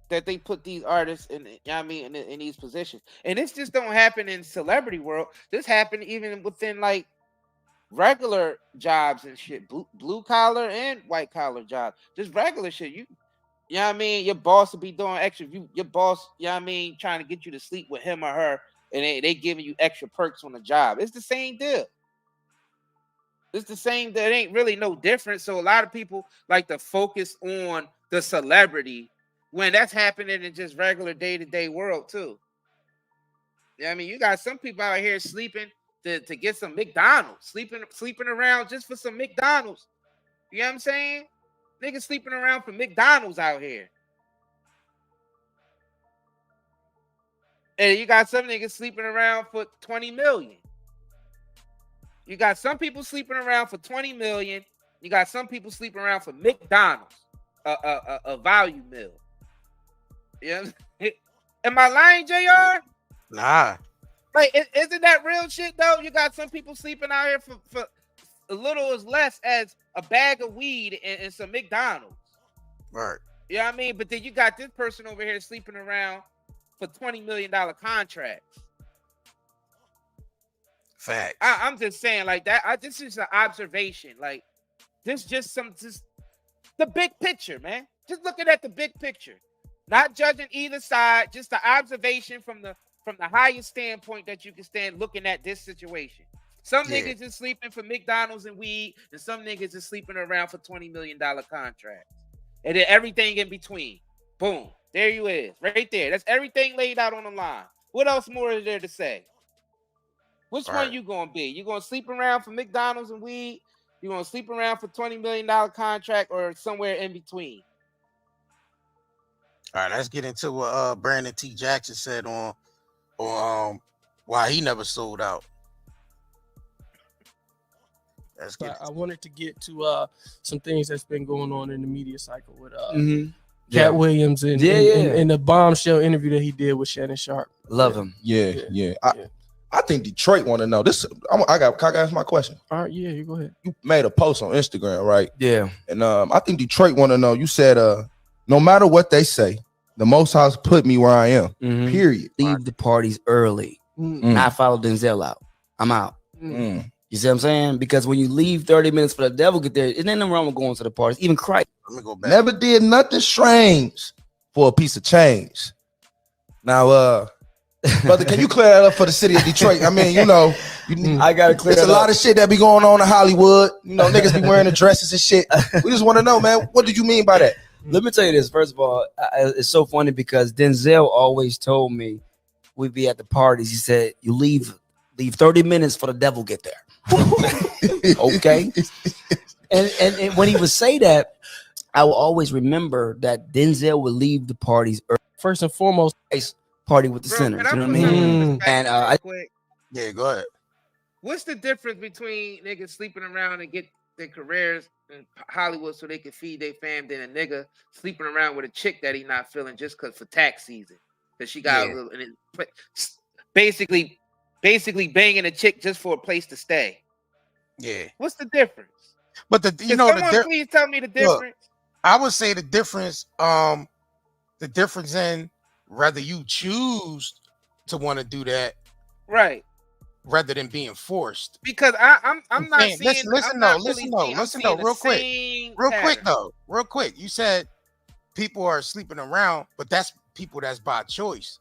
[SPEAKER 3] that they put these artists in, in these positions. And this just don't happen in celebrity world. This happened even within like regular jobs and shit, blue collar and white collar jobs, just regular shit. You know what I mean? Your boss will be doing extra. Your boss, trying to get you to sleep with him or her, and they giving you extra perks on the job. It's the same deal. It's the same. There ain't really no difference. So a lot of people like to focus on the celebrity when that's happening in just regular day-to-day world too. Yeah, you got some people out here sleeping to get some McDonald's, sleeping around just for some McDonald's. You know what I'm saying? Niggas sleeping around for McDonald's out here. And you got some niggas sleeping around for 20 million. You got some people sleeping around for 20 million. You got some people sleeping around for McDonald's, a value meal. You know? Am I lying, JR?
[SPEAKER 2] Nah.
[SPEAKER 3] Like, isn't that real shit though? You got some people sleeping out here for a little as less as a bag of weed and some McDonald's.
[SPEAKER 2] Right.
[SPEAKER 3] You know what I mean? But then you got this person over here sleeping around for $20 million contracts.
[SPEAKER 2] Facts.
[SPEAKER 3] I'm just saying like that. This is an observation. Like this just the big picture, man. Just looking at the big picture. Not judging either side, just the observation from the highest standpoint that you can stand looking at this situation. Some niggas is sleeping for McDonald's and weed, and some niggas is sleeping around for $20 million contracts. And then everything in between. Boom. There you is. Right there. That's everything laid out on the line. What else more is there to say? Which one you gonna be? You gonna sleep around for McDonald's and weed? You gonna sleep around for $20 million contract or somewhere in between?
[SPEAKER 2] All right, let's get into what Brandon T. Jackson said on why he never sold out.
[SPEAKER 5] I wanted to get to some things that's been going on in the media cycle with
[SPEAKER 6] Katt
[SPEAKER 5] Williams and the bombshell interview that he did with Shannon Sharp.
[SPEAKER 6] Love him.
[SPEAKER 7] Yeah. I think Detroit want to know this. Can I ask my question?
[SPEAKER 5] All right, you go ahead.
[SPEAKER 7] You made a post on Instagram, right?
[SPEAKER 6] Yeah.
[SPEAKER 7] And I think Detroit want to know. You said, no matter what they say, the Most High put me where I am. Period.
[SPEAKER 6] Leave the parties early. I follow Denzel out. I'm out. You see what I'm saying? Because when you leave 30 minutes for the devil get there, it ain't nothing wrong with going to the parties. Even Christ.
[SPEAKER 2] Let me go back.
[SPEAKER 7] Never did nothing strange for a piece of change. Now, brother, can you clear that up for the city of Detroit? I mean,
[SPEAKER 6] I gotta clear.
[SPEAKER 7] There's a lot of shit that be going on in Hollywood. Niggas be wearing the dresses and shit. We just want to know, man, what did you mean by that?
[SPEAKER 6] Let me tell you this. First of all, it's so funny because Denzel always told me we'd be at the parties. He said, "You leave 30 minutes for the devil get there." Okay. And when he would say that, I will always remember that Denzel would leave the parties early. First and foremost, party with the sinners. You know what I mean? And
[SPEAKER 2] go ahead.
[SPEAKER 3] What's the difference between niggas sleeping around and get their careers in Hollywood so they can feed their fam than a nigga sleeping around with a chick that he not feeling just because for tax season? Because she got a little, and basically banging a chick just for a place to stay.
[SPEAKER 2] Yeah.
[SPEAKER 3] What's the difference?
[SPEAKER 2] But
[SPEAKER 3] please tell me the difference.
[SPEAKER 2] Look, I would say the difference in whether you choose to want to do that,
[SPEAKER 3] right,
[SPEAKER 2] rather than being forced.
[SPEAKER 3] Because I'm not saying.
[SPEAKER 2] Listen though, real quick. You said people are sleeping around, but that's people that's by choice.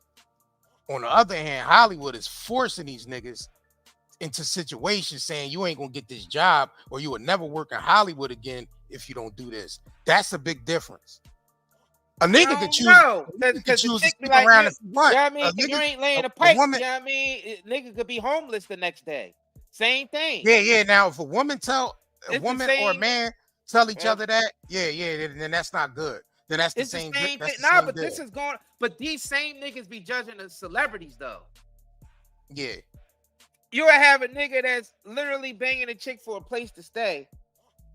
[SPEAKER 2] On the other hand, Hollywood is forcing these niggas into situations saying you ain't gonna get this job or you will never work in Hollywood again if you don't do this. That's a big difference. A nigga could choose.
[SPEAKER 3] Because
[SPEAKER 2] choose
[SPEAKER 3] to
[SPEAKER 2] sleep
[SPEAKER 3] like
[SPEAKER 2] around if you want.
[SPEAKER 3] You know what I mean? You ain't laying a pipe. You know what I mean? Nigga could be homeless the next day. Same thing.
[SPEAKER 2] Yeah. Now, if a woman or a man tell each other that, then that's not good. Then that's the same thing.
[SPEAKER 3] But this is going. But these same niggas be judging the celebrities though.
[SPEAKER 2] Yeah.
[SPEAKER 3] You would have a nigga that's literally banging a chick for a place to stay,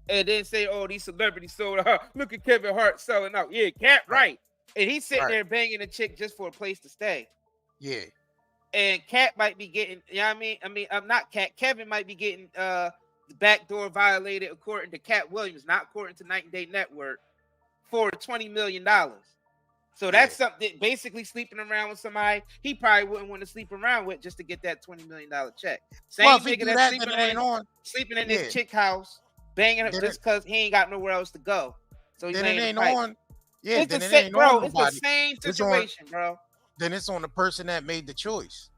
[SPEAKER 3] and then say, "Oh, these celebrities sold out. Look at Kevin Hart selling out." Yeah, Katt, right? And he's sitting there banging a chick just for a place to stay.
[SPEAKER 2] Yeah.
[SPEAKER 3] And Katt might be getting, you know what I mean? I'm not Katt. Kevin might be getting the backdoor violated according to Katt Williams, not according to Night and Day Network, for $20 million. So that's something, basically sleeping around with somebody he probably wouldn't want to sleep around with just to get that $20 million check. Same nigga that's sleeping in this chick house, banging her just because he ain't got nowhere else to go. So he's laying in on. Yeah,
[SPEAKER 2] it's
[SPEAKER 3] then
[SPEAKER 2] it
[SPEAKER 3] ain't
[SPEAKER 2] bro.
[SPEAKER 3] It's the same situation, bro.
[SPEAKER 2] Then it's on the person that made the choice.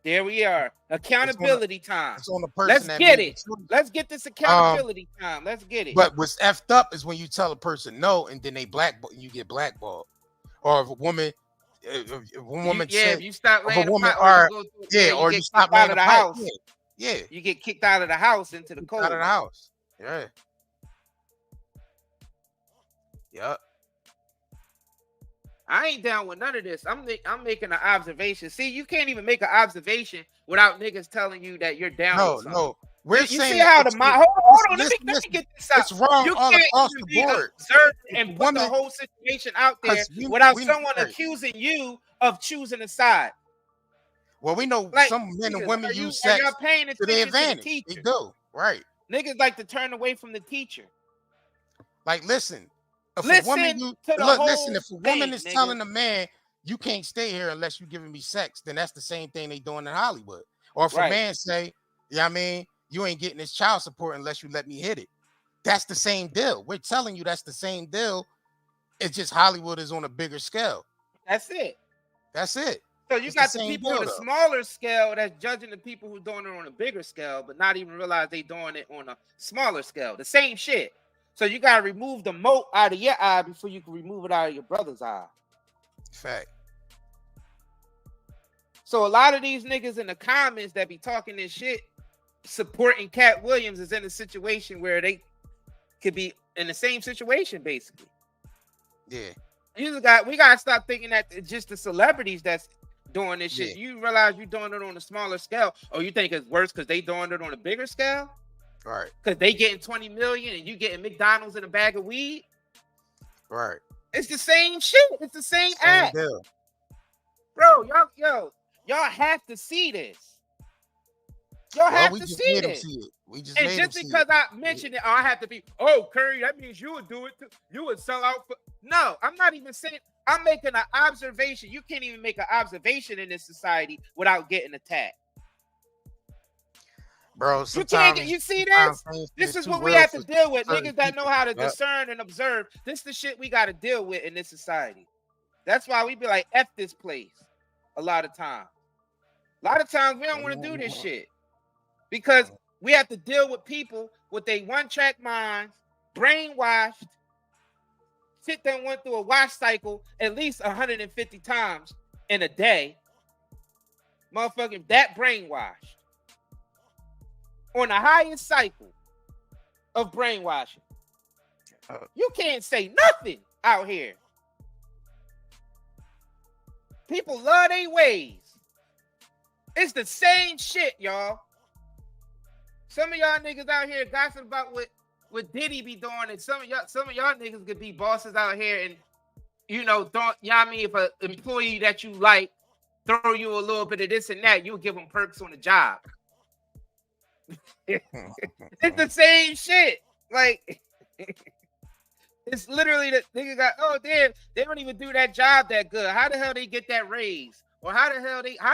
[SPEAKER 3] There we are. Accountability time.
[SPEAKER 2] It's on the person.
[SPEAKER 3] Let's get it. Let's get this accountability time. Let's get it.
[SPEAKER 2] But what's effed up is when you tell a person no, and then they you get blackballed. Or if a woman,
[SPEAKER 3] if you stop laying
[SPEAKER 2] or you stop
[SPEAKER 3] out of the house.
[SPEAKER 2] Yeah,
[SPEAKER 3] you get kicked out of the house into the cold.
[SPEAKER 2] Out of the house. Yeah. Yep.
[SPEAKER 3] I ain't down with none of this. I'm making an observation. See, you can't even make an observation without niggas telling you that you're down with something. No.
[SPEAKER 2] You saying
[SPEAKER 3] see how the mind. Hold on, let me get this out.
[SPEAKER 2] It's wrong
[SPEAKER 3] you
[SPEAKER 2] all
[SPEAKER 3] can't
[SPEAKER 2] across the board.
[SPEAKER 3] Observe and put the whole situation out there without someone accusing you of choosing a side.
[SPEAKER 2] Well, we know some men and women use sex to their advantage. They do, right?
[SPEAKER 3] Niggas like to turn away from the teacher.
[SPEAKER 2] Like, listen. If a woman is telling a man, you can't stay here unless you're giving me sex, then that's the same thing they doing in Hollywood. Or if a man say, I mean, you ain't getting this child support unless you let me hit it. That's the same deal. We're telling you that's the same deal. It's just Hollywood is on a bigger scale.
[SPEAKER 3] That's it.
[SPEAKER 2] That's it.
[SPEAKER 3] So you got the people on a smaller scale that's judging the people who doing it on a bigger scale, but not even realize they doing it on a smaller scale. The same shit. So you gotta remove the mote out of your eye before you can remove it out of your brother's eye.
[SPEAKER 2] Fact.
[SPEAKER 3] So a lot of these niggas in the comments that be talking this shit, supporting Katt Williams, is in a situation where they could be in the same situation, basically.
[SPEAKER 2] Yeah.
[SPEAKER 3] We gotta stop thinking that it's just the celebrities that's doing this shit. You realize you're doing it on a smaller scale, or you think it's worse because they doing it on a bigger scale?
[SPEAKER 2] Right.
[SPEAKER 3] Because they getting 20 million and you getting McDonald's and a bag of weed.
[SPEAKER 2] Right.
[SPEAKER 3] It's the same shit. It's the same act.
[SPEAKER 2] Deal.
[SPEAKER 3] Bro, y'all have to see this. Y'all have to see this. And just because I mentioned it, I have to be, Curry, that means you would do it too. You would sell out for. No, I'm not even saying. I'm making an observation. You can't even make an observation in this society without getting attacked.
[SPEAKER 2] Bro,
[SPEAKER 3] you see this? This is what we have to deal with. Niggas that know how to discern and observe. This is the shit we got to deal with in this society. That's why we be like, F this place a lot of times. A lot of times we don't want to do this shit because we have to deal with people with a one-track minds, brainwashed, shit that went through a wash cycle at least 150 times in a day. Motherfucking that brainwashed. On the highest cycle of brainwashing. You can't say nothing out here. People love their ways. It's the same shit, y'all. Some of y'all niggas out here gossip about what Diddy be doing, and some of y'all niggas could be bosses out here and if an employee that you like throw you a little bit of this and that, you'll give them perks on the job. It's the same shit. Like, it's literally the nigga got, damn, they don't even do that job that good. How the hell they get that raise? Or how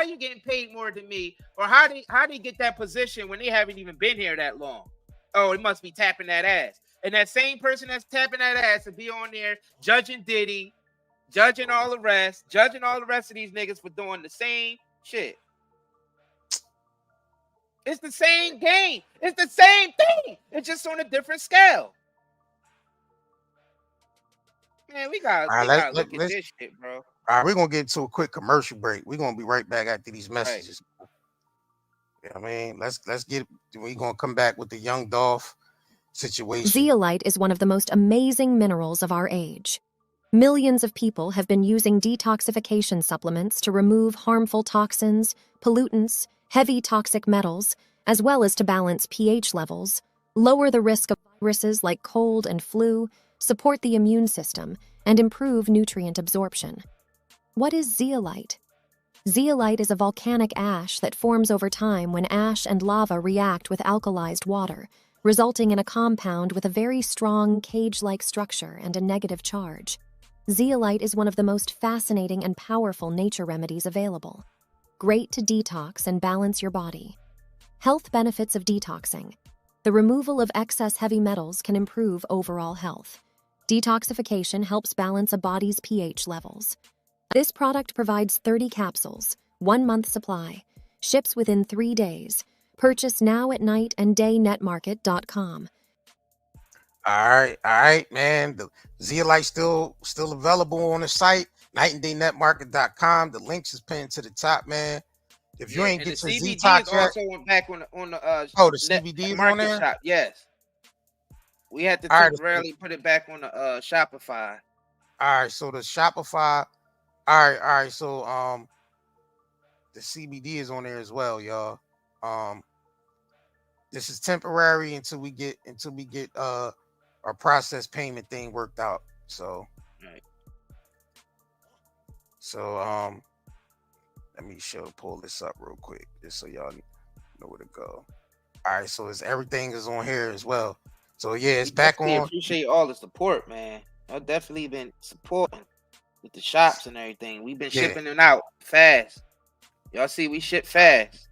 [SPEAKER 3] you getting paid more than me? Or how they get that position when they haven't even been here that long? Oh, it must be tapping that ass. And that same person that's tapping that ass will be on there judging Diddy, judging all the rest of these niggas for doing the same shit. It's the same game. It's the same thing. It's just on a different scale. Man, we gotta look at this shit, bro.
[SPEAKER 2] All right, we're gonna get into a quick commercial break. We're gonna be right back after these messages. Right. Yeah, I mean, let's get. We're gonna come back with the Young Dolph situation.
[SPEAKER 8] Zeolite is one of the most amazing minerals of our age. Millions of people have been using detoxification supplements to remove harmful toxins, pollutants, heavy toxic metals, as well as to balance pH levels. lower the risk of viruses like cold and flu, support the immune system, and improve nutrient absorption. What is zeolite? Zeolite is a volcanic ash that forms over time when ash and lava react with alkalized water, resulting in a compound with a very strong cage-like structure and a negative charge. Zeolite is one of the most fascinating and powerful nature remedies available. Great to detox and balance your body. Health benefits of detoxing. The removal of excess heavy metals can improve overall health. Detoxification helps balance a body's pH levels. This product provides 30 capsules, 1 month supply, ships within 3 days. Purchase now at night and daynetmarket.com.
[SPEAKER 2] All right, man. The Zeolite still available on the site, nightanddaynetmarket.com. The links is pinned to the top, man. If you ain't get to ZE-TOX yet,
[SPEAKER 3] also went back on the
[SPEAKER 2] the CBD on there.
[SPEAKER 3] Shop. Yes, we had to temporarily put it back on the Shopify.
[SPEAKER 2] All right, so the Shopify. All right. So the CBD is on there as well, y'all. This is temporary until we get our process payment thing worked out. So,
[SPEAKER 3] right.
[SPEAKER 2] So let me pull this up real quick just so y'all know where to go. All right, so everything is on here as well. So yeah, it's back on.
[SPEAKER 3] Appreciate all the support, man. I've definitely been supporting with the shops and everything. We've been shipping them out fast. Y'all see, we ship fast.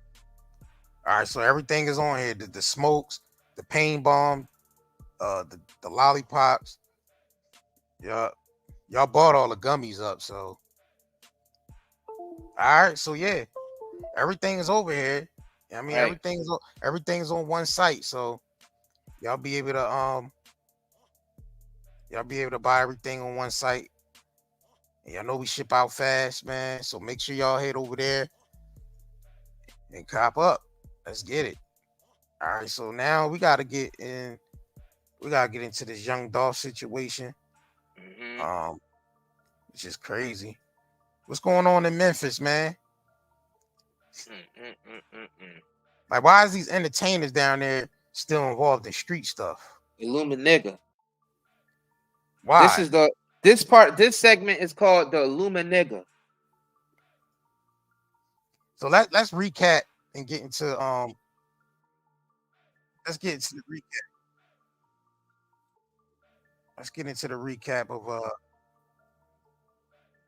[SPEAKER 2] All right, so everything is on here. The smokes, the pain bomb, the lollipops. Y'all bought all the gummies up, so. All right, so yeah, everything is over here. I mean,
[SPEAKER 3] right.
[SPEAKER 2] everything's on one site, so y'all be able to buy everything on one site. And y'all know we ship out fast, man. So make sure y'all head over there and cop up. Let's get it. All right, so now we gotta get into this Young Dolph situation.
[SPEAKER 3] Mm-hmm.
[SPEAKER 2] Which is crazy. What's going on in Memphis, man? Like, why is these entertainers down there still involved in street stuff?
[SPEAKER 3] Illlumanti.
[SPEAKER 2] Why?
[SPEAKER 3] This segment is called the Illlumanti.
[SPEAKER 2] So let's recap and get into let's get into the recap. Let's get into the recap of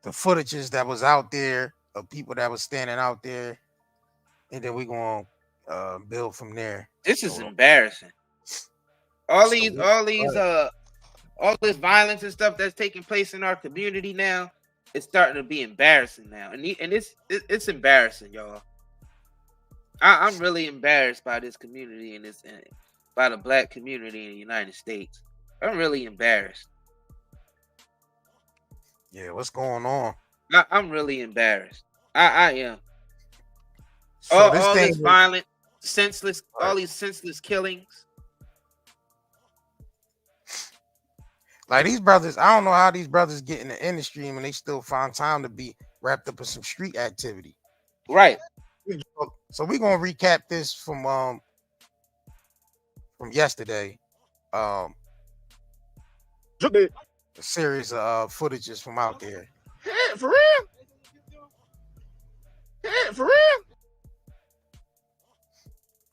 [SPEAKER 2] the footages that was out there of people that was standing out there, and then we're gonna build from there.
[SPEAKER 3] This is embarrassing. All this violence and stuff that's taking place in our community now, it's starting to be embarrassing now, and it's embarrassing, y'all. I'm really embarrassed by this community and by the black community in the United States. I'm really embarrassed.
[SPEAKER 2] Yeah, what's going on?
[SPEAKER 3] I'm really embarrassed. I am. So all this violent, senseless, all these senseless killings.
[SPEAKER 2] Like these brothers, I don't know how these brothers get in the industry and they still find time to be wrapped up in some street activity.
[SPEAKER 3] Right.
[SPEAKER 2] So we're gonna recap this from yesterday. A series of footages from out there.
[SPEAKER 7] Hey, for real? Hey, for real?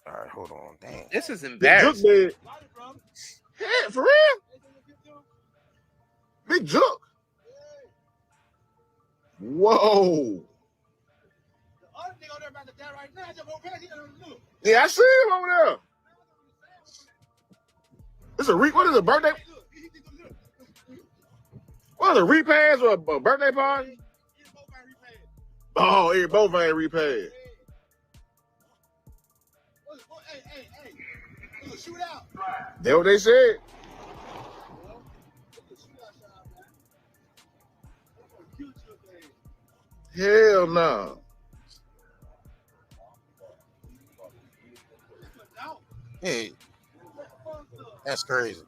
[SPEAKER 2] All right, hold on. Damn.
[SPEAKER 3] This is embarrassing.
[SPEAKER 7] Hey, for real? Big Jook. Whoa. Yeah, I see him over there. What is a birthday? What is a repass or a birthday party? Oh, yeah, both ain't repass. That's what they said. Hell no.
[SPEAKER 2] Hey, that's crazy.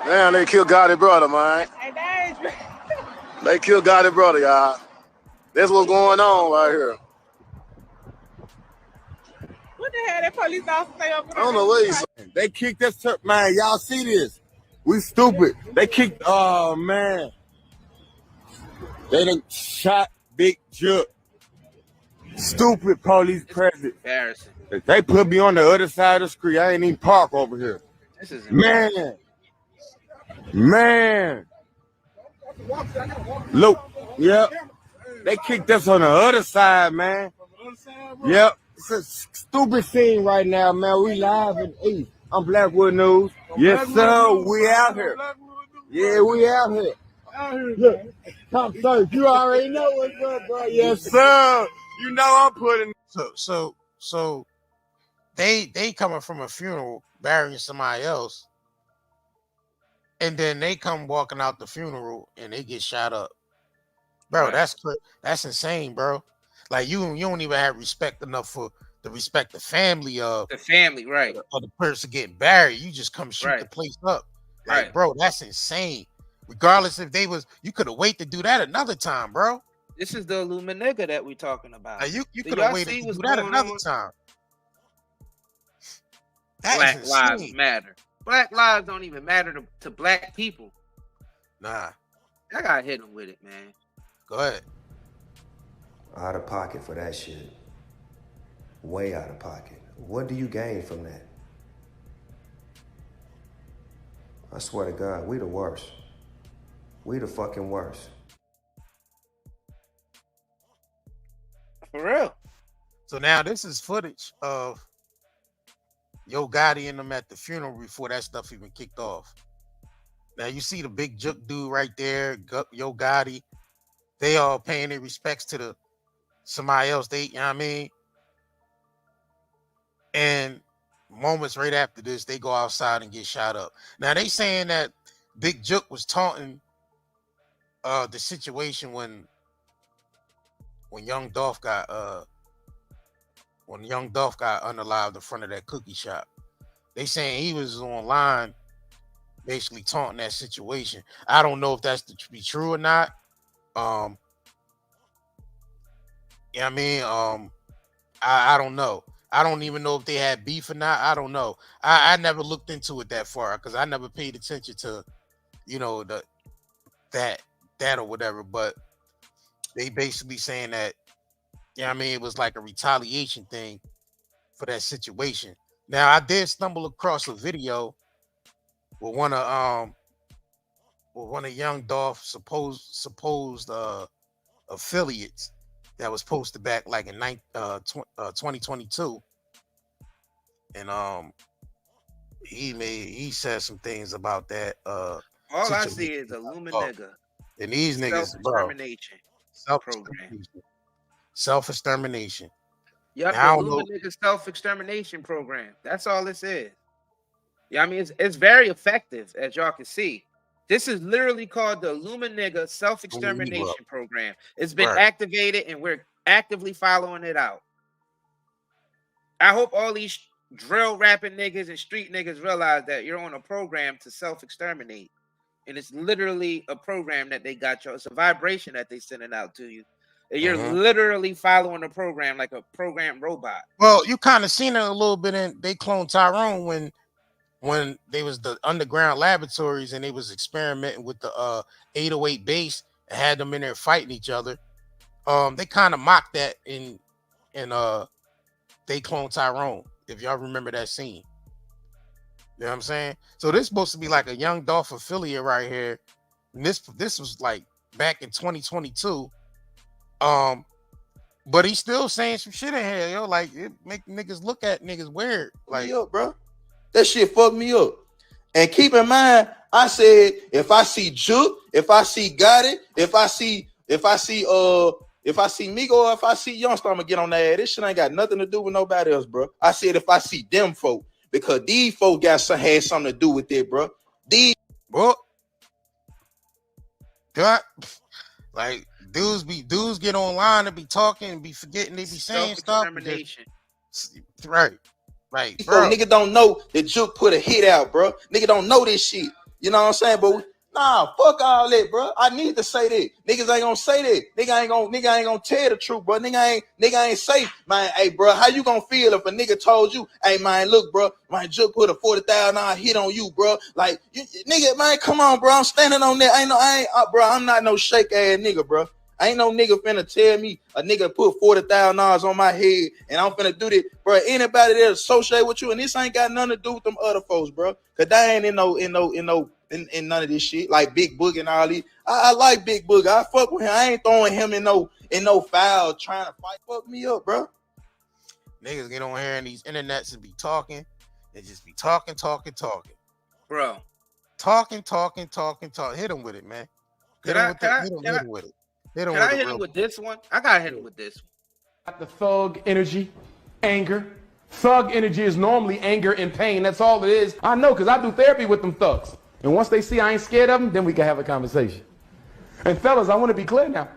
[SPEAKER 7] Damn, they killed Gotti brother, man. They killed Gotti brother, y'all. That's what's going on right here.
[SPEAKER 9] police officer stay up there? I don't know what he's saying. They kicked us, man. Y'all see this? We stupid. They kicked. Oh man. They done shot Big Jook. Stupid police president.
[SPEAKER 3] Embarrassing.
[SPEAKER 9] They put me on the other side of the street. I ain't even park over here.
[SPEAKER 3] This is
[SPEAKER 9] man. Look, yep. They kicked us on the other side, man. Yep. It's a stupid scene right now, man. We live in East. I'm Blackwood News. Yes, sir. We out here. Yeah, we out here. Look, top search. You already know what's up, bro. Yes, sir. You know I'm putting.
[SPEAKER 2] So they coming from a funeral burying somebody else, and then they come walking out the funeral and they get shot up, bro. Right. That's insane, bro. Like you don't even have respect enough to respect the family of
[SPEAKER 3] right,
[SPEAKER 2] of the person getting buried. You just come shoot the place up, like, bro. That's insane. Regardless if they was, you could have waited to do that another time, bro.
[SPEAKER 3] This is the Illluminati that we talking about.
[SPEAKER 2] Like, you could have waited to do that another time.
[SPEAKER 3] Black lives matter. Black lives don't even matter to black people.
[SPEAKER 2] Nah.
[SPEAKER 3] I gotta hit them with it, man.
[SPEAKER 2] Go ahead.
[SPEAKER 10] Out of pocket for that shit. Way out of pocket. What do you gain from that? I swear to God, we the worst. We the fucking worst.
[SPEAKER 3] For real.
[SPEAKER 2] So now this is footage of Yo Gotti and them at the funeral before that stuff even kicked off. Now you see the Big Jook dude right there, Yo Gotti. They all paying their respects to somebody else. You know what I mean? And moments right after this, they go outside and get shot up. Now they saying that Big Jook was taunting the situation when Young Dolph got unalived in front of that cookie shop. They saying he was online basically taunting that situation. I don't know if that's to be true or not. Yeah, I mean, I don't know. I don't even know if they had beef or not. I don't know. I never looked into it that far because I never paid attention to, you know, that or whatever. But they basically saying that, yeah, I mean, it was like a retaliation thing for that situation. Now, I did stumble across a video with one of Young Dolph supposed affiliates that was posted back like in 2022, and he said some things about that.
[SPEAKER 3] All I see is Illluminati.
[SPEAKER 2] And these niggas, bro, self-extermination.
[SPEAKER 3] Yep, the Illluminati self-extermination program. That's all this is. Yeah, I mean, it's very effective, as y'all can see. This is literally called the Illluminati self-extermination program. It's been activated, and we're actively following it out. I hope all these drill rapping niggas and street niggas realize that you're on a program to self-exterminate. And it's literally a program that they got you. It's a vibration that they sending out to you. And you're literally following a program like a program robot.
[SPEAKER 2] Well, you kind of seen it a little bit in They Cloned Tyrone when they was the underground laboratories and they was experimenting with the 808 bass and had them in there fighting each other. They kind of mocked that in They Cloned Tyrone, if y'all remember that scene. You know what I'm saying? So this is supposed to be like a Young Dolph affiliate right here. And this was like back in 2022. But he's still saying some shit in here, yo. Like, it make niggas look at niggas weird. Like,
[SPEAKER 7] yo, bro, that shit fucked me up. And keep in mind, I said if I see Jook, if I see Gotti, if I see Migo, or if I see Youngster, I'm gonna get on that ass. This shit ain't got nothing to do with nobody else, bro. I said if I see them folk, because these folk had something to do with it, bro.
[SPEAKER 2] Like dudes get online and be talking and be forgetting they be saying stuff. Right.
[SPEAKER 7] Bro. Nigga don't know that Jook put a hit out, bro. Nigga don't know this shit. You know what I'm saying? But Nah, fuck all that, bro. I need to say that. Niggas ain't gonna say that. Nigga ain't gonna tell the truth, bro. Nigga ain't say, man, hey, bro, how you gonna feel if a nigga told you, hey, man, look, bro, my Jook put a $40,000 hit on you, bro. Like, nigga, man, come on, bro. I'm standing on that. Bro, I'm not no shake ass nigga, bro. Ain't no nigga finna tell me a nigga put $40,000 on my head and I'm finna do this, bro. Anybody that associate with you, and this ain't got nothing to do with them other folks, bro. Cause they ain't in none of this shit like Big Book and all these. I like Big Book. I fuck with him. I ain't throwing him in no foul trying to fight. Fuck me up, bro.
[SPEAKER 2] Niggas get on here and these internets and be talking. They just be talking,
[SPEAKER 3] bro.
[SPEAKER 2] Talking. Hit him with it, man. Hit him with it.
[SPEAKER 3] Can I hit him with this one? I gotta hit him with this one.
[SPEAKER 11] The thug energy, anger. Thug energy is normally anger and pain. That's all it is. I know, because I do therapy with them thugs. And once they see I ain't scared of them, then we can have a conversation. And fellas, I want to be clear now.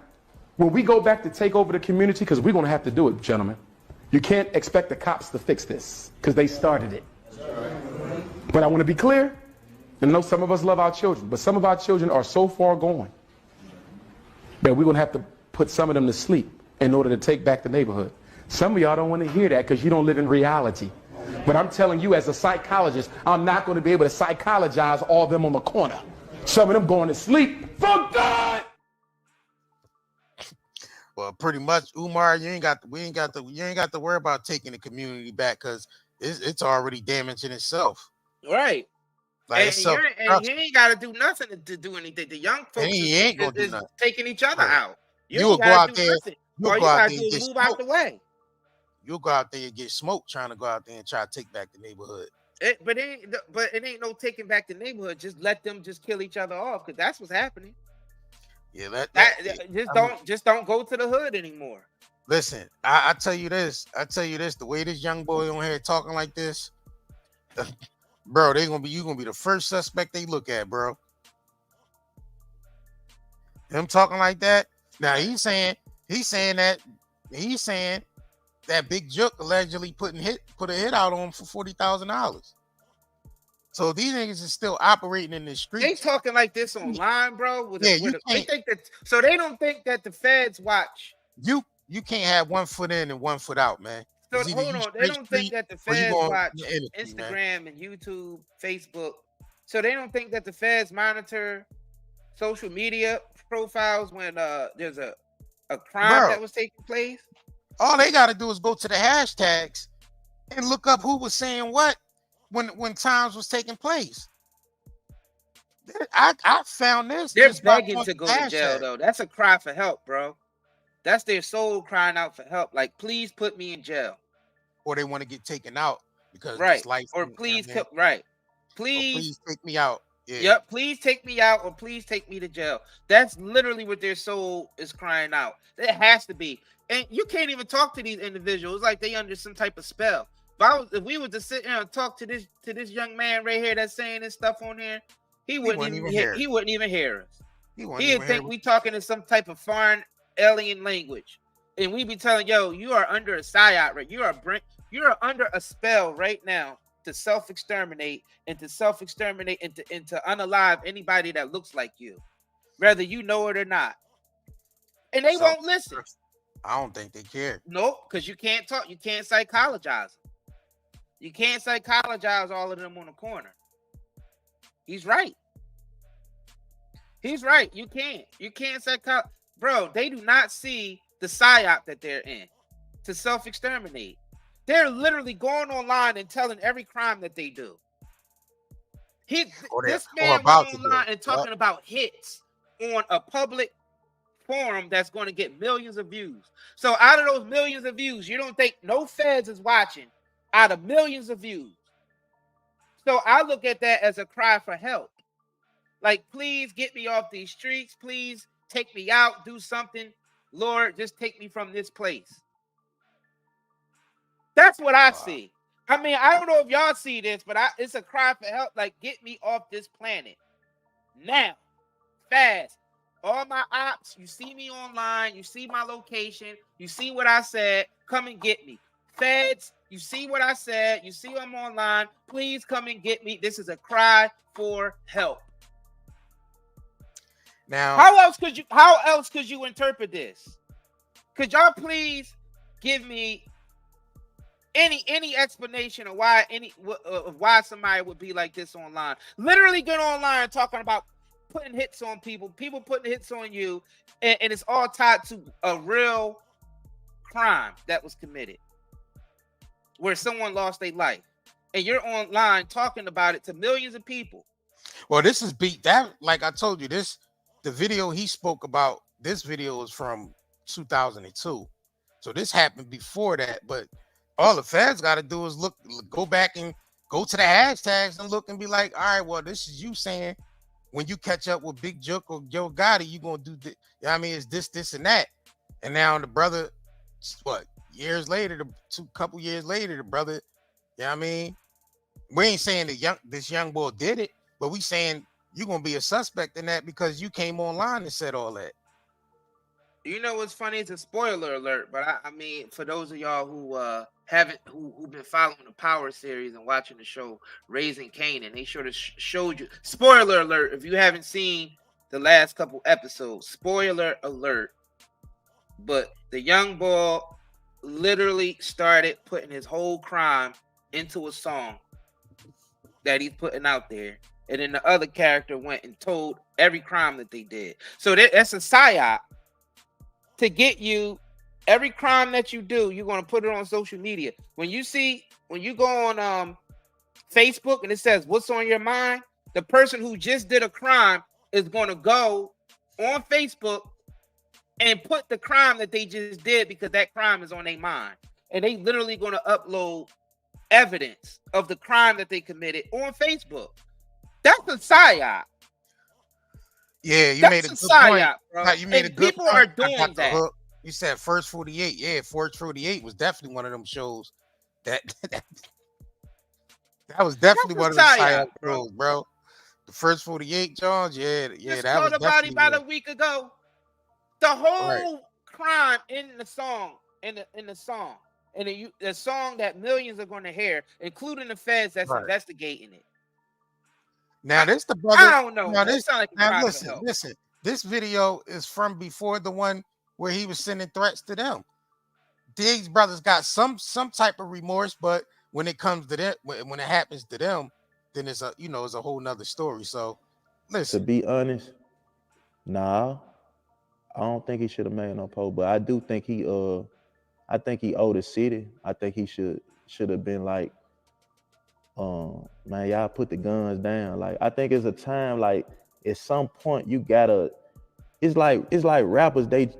[SPEAKER 11] When we go back to take over the community, because we're going to have to do it, gentlemen, you can't expect the cops to fix this, because they started it. But I want to be clear. And I know some of us love our children, but some of our children are so far gone that we're going to have to put some of them to sleep in order to take back the neighborhood. Some of y'all don't want to hear that because you don't live in reality. But I'm telling you, as a psychologist, I'm not going to be able to psychologize all of them on the corner. Some of them going to sleep. Fuck God!
[SPEAKER 2] Well, pretty much, Umar, you ain't got to worry about taking the community back because it's already damaging itself.
[SPEAKER 3] Right.
[SPEAKER 2] Like,
[SPEAKER 3] and he ain't got to do nothing to do anything. The young folks is taking each other out.
[SPEAKER 2] You'll go out there.
[SPEAKER 3] All you got to do is move out the way.
[SPEAKER 2] You'll go out there and get smoked trying to go out there and try to take back the neighborhood.
[SPEAKER 3] But it ain't no taking back the neighborhood. Just let them just kill each other off because that's what's happening.
[SPEAKER 2] Yeah,
[SPEAKER 3] just don't go to the hood anymore.
[SPEAKER 2] Listen, I tell you this. The way this young boy on here talking like this, bro, you gonna be the first suspect they look at, bro. Him talking like that. Now he's saying that Big Jook allegedly put a hit out on him for $40,000. So these niggas is still operating in the streets.
[SPEAKER 3] They talking like this online, bro. They think that, so they don't think that the feds watch.
[SPEAKER 2] You can't have one foot in and one foot out, man.
[SPEAKER 3] So hold on, they don't think that the feds watch Instagram and YouTube, Facebook. So they don't think that the feds monitor social media profiles when there's a crime that was taking place.
[SPEAKER 2] All they got to do is go to the hashtags and look up who was saying what when times was taking place. I found this.
[SPEAKER 3] They're begging to go to jail, though. That's a cry for help, bro. That's their soul crying out for help. Like, please put me in jail.
[SPEAKER 2] Or they want to get taken out because
[SPEAKER 3] please
[SPEAKER 2] take me out. Yeah.
[SPEAKER 3] Yep, please take me out or please take me to jail. That's literally what their soul is crying out. It has to be. And you can't even talk to these individuals like they under some type of spell. If we were to sit here and talk to this young man right here that's saying this stuff on here, he wouldn't even hear us. He'd think we talking in some type of foreign alien language. And we be telling, yo, you are under a psyop, right? You are under a spell right now to self-exterminate and to unalive anybody that looks like you, whether you know it or not. And they won't listen.
[SPEAKER 2] I don't think they care.
[SPEAKER 3] Nope, because you can't talk. You can't psychologize them. You can't psychologize all of them on the corner. He's right. He's right. You can't. You can't psychologize. Bro, they do not see the psyop that they're in to self-exterminate. They're literally going online and telling every crime that they do. This man went online and talking about hits on a public forum that's going to get millions of views. So out of those millions of views, you don't think no feds is watching out of millions of views. So I look at that as a cry for help. Like, please get me off these streets. Please take me out. Do something. Lord, just take me from this place. That's what I see. I mean, I don't know if y'all see this, but it's a cry for help. Like, get me off this planet. Now. Fast. All my ops, you see me online. You see my location. You see what I said. Come and get me. Feds, you see what I said. You see I'm online. Please come and get me. This is a cry for help.
[SPEAKER 2] Now,
[SPEAKER 3] how else could you interpret this? Could y'all please give me any explanation of why somebody would be like this online? Literally get online talking about putting hits on people putting hits on you, and it's all tied to a real crime that was committed where someone lost their life, and you're online talking about it to millions of people.
[SPEAKER 2] Well, this is beat that, like I told you, the video he spoke about, this video is from 2002. So this happened before that, but all the feds got to do is go back and go to the hashtags and look and be like, all right, well, this is you saying when you catch up with Big Jook or Yo Gotti, you gonna do this. You know what I mean, it's this, and that. And now the brother, what, couple years later, the brother, you know what I mean? We ain't saying that this young boy did it, but we saying you're gonna be a suspect in that because you came online and said all that.
[SPEAKER 3] You know what's funny? It's a spoiler alert, but I mean, for those of y'all who who've been following the Power series and watching the show Raising Kanan, they sort of showed you. Spoiler alert! If you haven't seen the last couple episodes, spoiler alert. But the young boy literally started putting his whole crime into a song that he's putting out there, and then the other character went and told every crime that they did. So that's a psyop. To get you, every crime that you do, you're going to put it on social media. When you go on Facebook and it says, what's on your mind? The person who just did a crime is going to go on Facebook and put the crime that they just did because that crime is on their mind. And they literally going to upload evidence of the crime that they committed on Facebook. That's a psyop.
[SPEAKER 2] Yeah, you made a good point.
[SPEAKER 3] Bro.
[SPEAKER 2] You made a good
[SPEAKER 3] people
[SPEAKER 2] point.
[SPEAKER 3] Are doing that.
[SPEAKER 2] You said First 48. Yeah, First 48 was definitely one of them shows that was definitely one of the psyop shows, bro. The First 48, John. Yeah,
[SPEAKER 3] Just
[SPEAKER 2] that was
[SPEAKER 3] definitely about a week ago. The whole crime in the song, in the song, and the song that millions are going to hear, including the feds that's investigating it.
[SPEAKER 2] Now this the brother.
[SPEAKER 3] I don't know.
[SPEAKER 2] Now,
[SPEAKER 3] listen.
[SPEAKER 2] This video is from before the one where he was sending threats to them. These brothers got some type of remorse, but when it comes to them, when it happens to them, then it's a whole nother story. So listen.
[SPEAKER 12] To be honest, nah, I don't think he should have made no post, but I do think he owed the city. I think he should have been like, man, y'all put the guns down. Like, I think it's a time, like, at some point you gotta, it's like rappers, they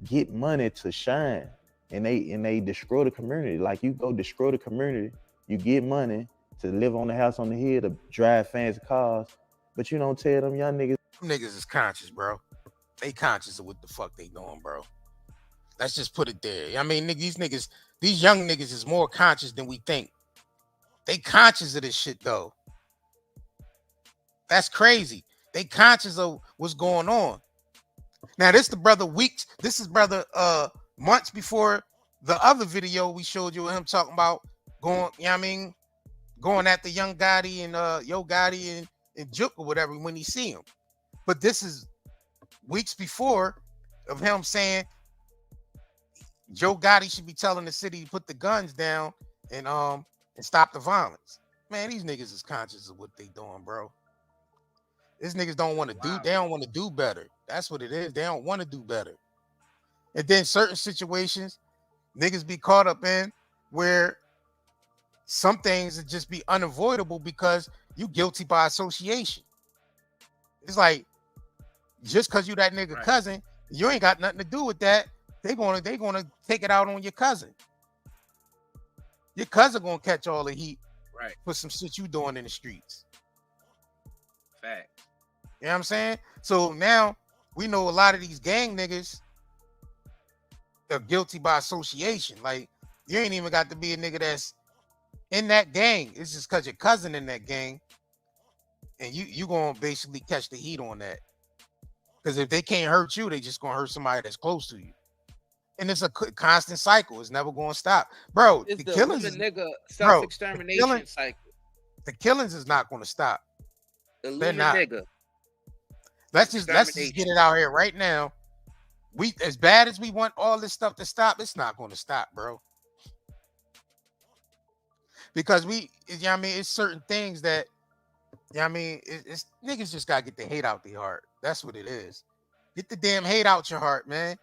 [SPEAKER 12] get money to shine and they destroy the community. Like, you go destroy the community, you get money to live on the house on the hill, to drive fancy cars, but you don't tell them young niggas.
[SPEAKER 2] Them niggas is conscious, bro. They conscious of what the fuck they doing, bro. Let's just put it there. I mean, these young niggas is more conscious than we think. They conscious of this shit, though. That's crazy. They conscious of what's going on. Now, this the brother weeks. This is brother months before the other video we showed you of him talking about going, you know what I mean, going at the Young Gotti and Yo Gotti and Jook or whatever when he see him. But this is weeks before of him saying Joe Gotti should be telling the city to put the guns down and stop the violence. Man, these niggas is conscious of what they doing, bro. These niggas don't want to do, they don't want to do better. That's what it is. They don't want to do better. And then certain situations, niggas be caught up in where some things would just be unavoidable because you guilty by association. It's like, just because you that nigga cousin, you ain't got nothing to do with that. They gonna take it out on your cousin. Your cousin gonna catch all the heat for some shit you doing in the streets.
[SPEAKER 3] Fact.
[SPEAKER 2] You know what I'm saying? So now we know a lot of these gang niggas are guilty by association. Like, you ain't even got to be a nigga that's in that gang. It's just because your cousin in that gang, and you gonna basically catch the heat on that. Because if they can't hurt you, they just gonna hurt somebody that's close to you. And it's a constant cycle. It's never gonna stop, bro.
[SPEAKER 3] It's
[SPEAKER 2] the killings,
[SPEAKER 3] the nigga self-extermination cycle.
[SPEAKER 2] The killings is not gonna stop.
[SPEAKER 3] The
[SPEAKER 2] They're not.
[SPEAKER 3] nigga.
[SPEAKER 2] let's just get it out here right now. We, as bad as we want all this stuff to stop, it's not going to stop, bro. Because you know what I mean, it's certain things that, you know what I mean, it's niggas just gotta get the hate out their heart. That's what it is. Get the damn hate out your heart, man.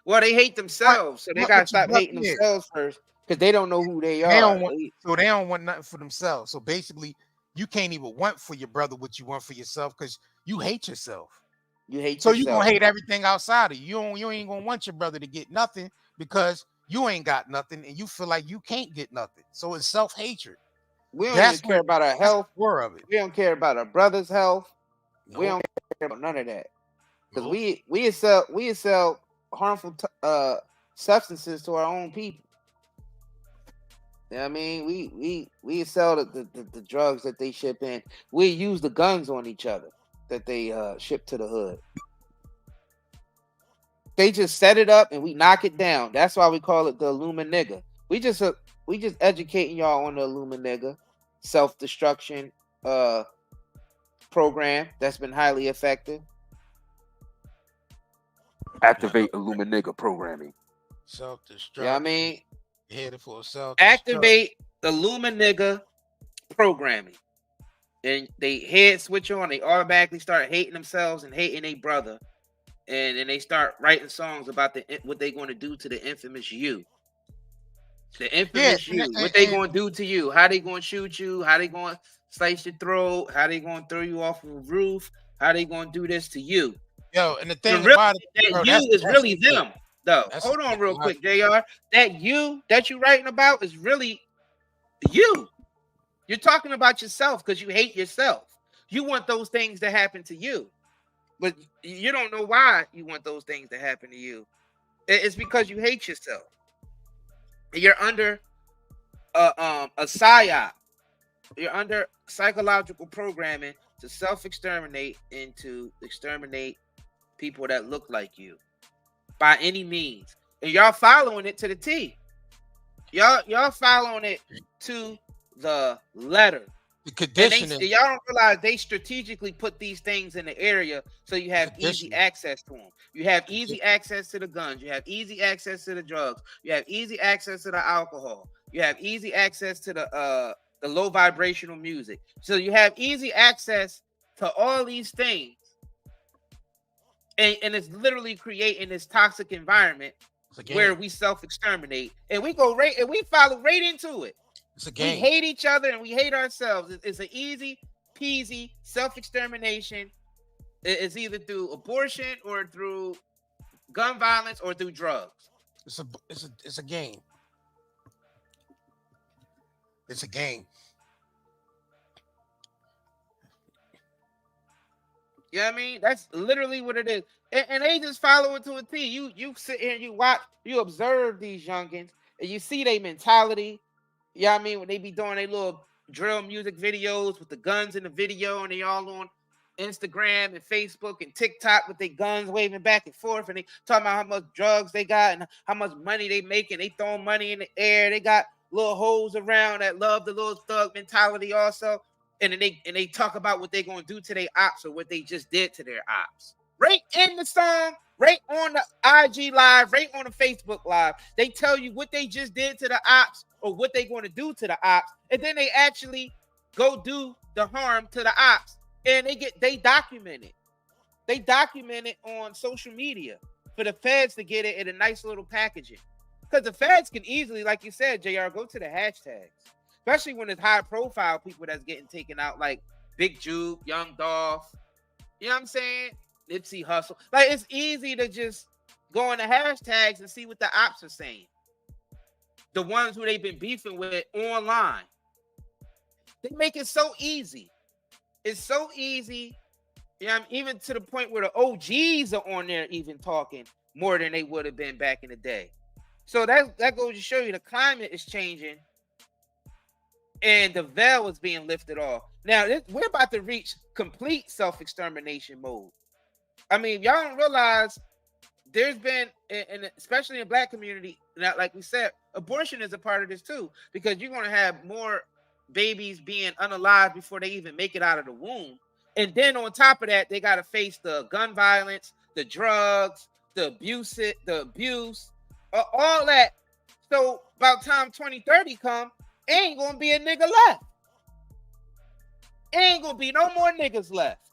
[SPEAKER 3] Well, they hate themselves, so they gotta stop hating themselves first, because they don't know who they are.
[SPEAKER 2] So they don't want nothing for themselves. So basically, you can't even want for your brother what you want for yourself because you hate yourself.
[SPEAKER 3] You hate
[SPEAKER 2] so
[SPEAKER 3] yourself.
[SPEAKER 2] You gonna hate everything outside of you. You ain't gonna want your brother to get nothing because you ain't got nothing and you feel like you can't get nothing. So it's self-hatred.
[SPEAKER 3] We don't even care about our health.
[SPEAKER 2] More of it.
[SPEAKER 3] We don't care about our brother's health. Nope. We don't care about none of that. Because nope. we sell harmful substances to our own people. You know what I mean? We sell the drugs that they ship in. We use the guns on each other that they ship to the hood. They just set it up and we knock it down. That's why we call it the Illlumanti. We just educating y'all on the Illlumanti self-destruction program that's been highly effective. Activate Illlumanti programming.
[SPEAKER 2] Self-destruction.
[SPEAKER 3] You know what I mean?
[SPEAKER 2] Headed for self.
[SPEAKER 3] Activate the Illlumanti programming. And they head switch on, they automatically start hating themselves and hating their brother. And then they start writing songs about what they're going to do to the infamous you. The infamous you. What they going to do to you. How they going to shoot you. How they going to slice your throat. How they going to throw you off of a roof. How they going to do this to you.
[SPEAKER 2] Yo, and the thing about it,
[SPEAKER 3] that you is really them, though. Hold on real quick, JR. That you that you writing about is really you. You're talking about yourself because you hate yourself. You want those things to happen to you. But you don't know why you want those things to happen to you. It's because you hate yourself. You're under a psyop. You're under psychological programming to self-exterminate and to exterminate people that look like you by any means. And y'all following it to the T. Y'all following it to the letter.
[SPEAKER 2] The conditioning.
[SPEAKER 3] And y'all don't realize they strategically put these things in the area so you have easy access to them. You have easy access to the guns. You have easy access to the drugs. You have easy access to the alcohol. You have easy access to the low vibrational music. So you have easy access to all these things. And it's literally creating this toxic environment where we self-exterminate. And we go right and we follow right into it.
[SPEAKER 2] It's a game.
[SPEAKER 3] We hate each other and we hate ourselves. It's an easy peasy self-extermination. It's either through abortion or through gun violence or through drugs.
[SPEAKER 2] It's a game. It's a game.
[SPEAKER 3] You know what I mean? That's literally what it is. And they just follow it to a T. You sit here and you watch, you observe these youngins and you see their mentality. You know what I mean? When they be doing their little drill music videos with the guns in the video and they all on Instagram and Facebook and TikTok with their guns waving back and forth and they talking about how much drugs they got and how much money they making. They throwing money in the air. They got little hoes around that love the little thug mentality also. And then they talk about what they're going to do to their ops or what they just did to their ops. Right in the song, right on the IG live, right on the Facebook live. They tell you what they just did to the ops or what they're going to do to the ops. And then they actually go do the harm to the ops. And they document it. They document it on social media for the feds to get it in a nice little packaging. Because the feds can easily, like you said, JR, go to the hashtags. Especially when it's high profile people that's getting taken out, like Big Jook, Young Dolph. You know what I'm saying? Nipsey Hussle. Like, it's easy to just go on the hashtags and see what the ops are saying. The ones who they've been beefing with online. They make it so easy. It's so easy. Yeah, even to the point where the OGs are on there even talking more than they would have been back in the day. So that goes to show you the climate is changing. And the veil is being lifted off. Now, we're about to reach complete self-extermination mode. I mean, y'all don't realize there's been, and especially in Black community, now, like we said, abortion is a part of this too, because you're going to have more babies being unalive before they even make it out of the womb And then on top of that, they got to face the gun violence, the drugs, the abuse, all that. So about time 2030 come, ain't gonna be a nigga left. Ain't gonna be no more niggas left.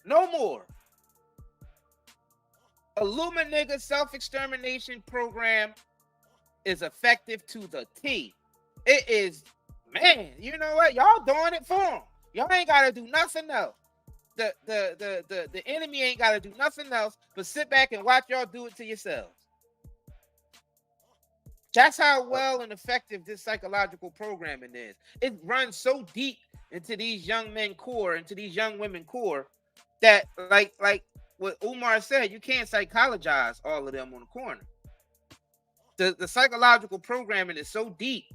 [SPEAKER 3] No more. Illluminati self-extermination program is effective to the T. It is, man, you know what? Y'all doing it for them. Y'all ain't gotta do nothing else. The enemy ain't gotta do nothing else but sit back and watch y'all do it to yourselves. That's how well and effective this psychological programming is. It runs so deep into these young men core, into these young women core, that like what Umar said, you can't psychologize all of them on the corner. The psychological programming is so deep.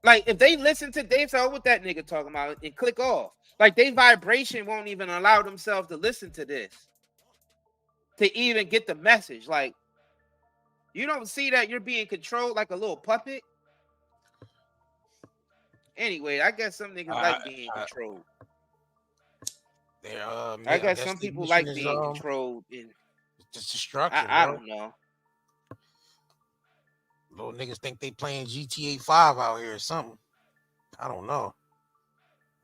[SPEAKER 3] Like, if they listen to Dave, so what that nigga talking about, and click off. Like, their vibration won't even allow themselves to listen to this, to even get the message. Like, you don't see that you're being controlled like a little puppet? Anyway, I guess some niggas like being controlled. I guess some people like being controlled. In
[SPEAKER 2] just destruction.
[SPEAKER 3] I don't know.
[SPEAKER 2] Little niggas think they playing GTA 5 out here or something. I don't know.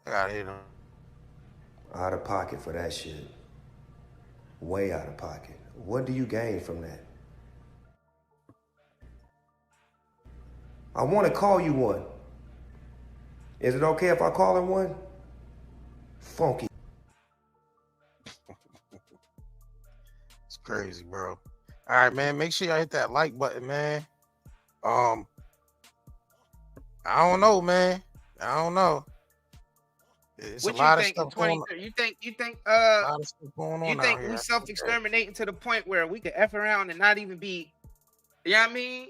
[SPEAKER 2] I gotta hit them.
[SPEAKER 10] Out of pocket for that shit. Way out of pocket. What do you gain from that? I want to call you one. Is it okay if I call him one? Funky.
[SPEAKER 2] It's crazy, bro. All right, man. Make sure y'all hit that like button, man. I don't know, man. I don't know. It's
[SPEAKER 3] what
[SPEAKER 2] a lot
[SPEAKER 3] you
[SPEAKER 2] of
[SPEAKER 3] think
[SPEAKER 2] stuff going on.
[SPEAKER 3] You think
[SPEAKER 2] a lot of stuff going on
[SPEAKER 3] you think
[SPEAKER 2] out
[SPEAKER 3] we
[SPEAKER 2] here.
[SPEAKER 3] self-exterminating to the point where we could F around and not even be, you know what I mean?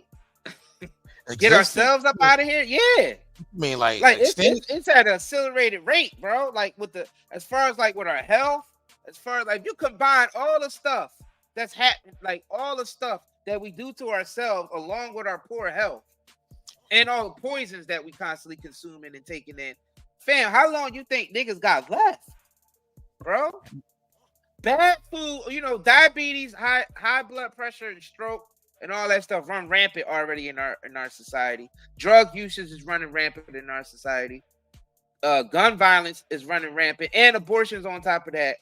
[SPEAKER 3] Get ourselves up out of here? Yeah.
[SPEAKER 2] I mean, like
[SPEAKER 3] it's at an accelerated rate, bro. Like with the, as far as like with our health, as far as like you combine all the stuff that's happening, like all the stuff that we do to ourselves along with our poor health and all the poisons that we constantly consuming and taking in. Fam, how long you think niggas got left, bro? Bad food, you know, diabetes, high blood pressure, and stroke, and all that stuff run rampant already in our society. Drug usage is running rampant in our society. Gun violence is running rampant, and abortions on top of that.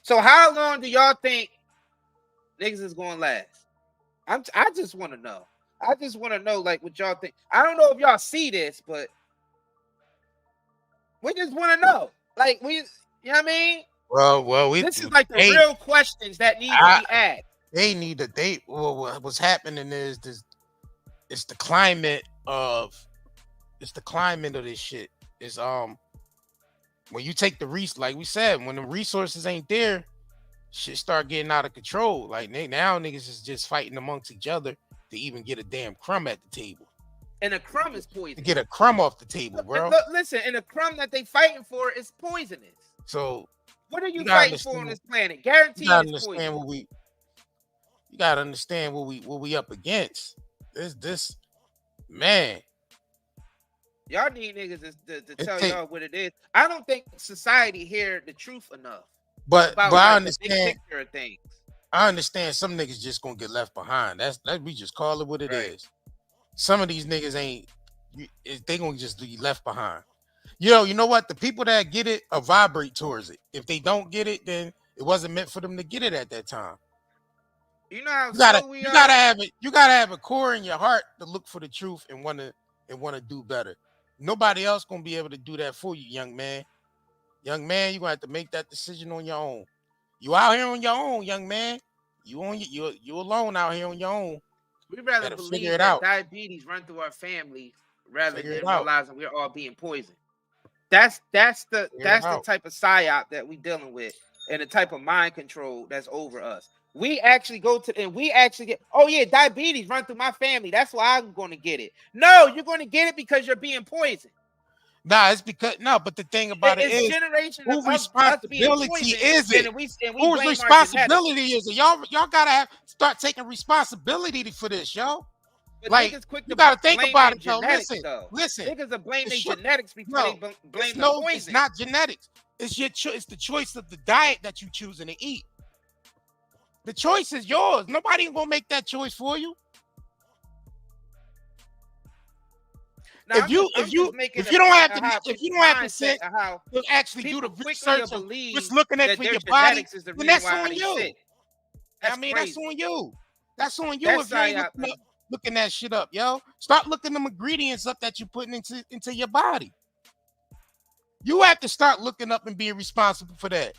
[SPEAKER 3] So how long do y'all think niggas is going to last? I just want to know. I just want to know, like, what y'all think. I don't know if y'all see this, but we just want to know. Like, you know what I mean?
[SPEAKER 2] Well,
[SPEAKER 3] this is like the real questions that need to be asked.
[SPEAKER 2] They need to. What's happening is this. It's the climate of this shit. Is when you take the like we said, when the resources ain't there, shit start getting out of control. Like now niggas is just fighting amongst each other to even get a damn crumb at the table.
[SPEAKER 3] And a crumb is poison.
[SPEAKER 2] To get a crumb off the table, bro.
[SPEAKER 3] Look, listen, and the crumb that they fighting for is poisonous.
[SPEAKER 2] So
[SPEAKER 3] what are you fighting for on this planet? Guaranteed it's poison.
[SPEAKER 2] You gotta understand what we up against. This man.
[SPEAKER 3] Y'all need niggas to tell y'all what it is. I don't think society hear the truth enough.
[SPEAKER 2] But I understand.
[SPEAKER 3] The big picture of things.
[SPEAKER 2] I understand some niggas just gonna get left behind. That's we just call it what it is. Some of these niggas ain't. They gonna just be left behind. You know what? The people that get it vibrate towards it. If they don't get it, then it wasn't meant for them to get it at that time.
[SPEAKER 3] You know how
[SPEAKER 2] you gotta have it. You gotta have a core in your heart to look for the truth and want to do better. Nobody else gonna be able to do that for you, young man. Young man, you're gonna have to make that decision on your own. You out here on your own, young man. You alone out here on your own.
[SPEAKER 3] We rather believe that diabetes run through our family rather than realizing we're all being poisoned. That's the type of psyop that we dealing with, and the type of mind control that's over us. We actually get, oh yeah, diabetes run through my family. That's why I'm going to get it. No, you're going to get it because you're being poisoned.
[SPEAKER 2] Nah, it's because but the thing about it is, whose responsibility is it? Whose responsibility is it? Y'all gotta start taking responsibility for this, yo.
[SPEAKER 3] But
[SPEAKER 2] like you gotta think about it, yo. Listen.
[SPEAKER 3] Niggas are blaming their genetics before they blame the poison.
[SPEAKER 2] It's not genetics. It's your choice. It's the choice of the diet that you choosing to eat. The choice is yours. Nobody gonna make that choice for you.
[SPEAKER 3] Now,
[SPEAKER 2] if you don't have to sit to actually do the research of what's looking at for your body, then that's on you. I mean, that's on you. That's on you if you ain't looking that shit up, yo. Start looking them ingredients up that you're putting into your body. You have to start looking up and being responsible for that.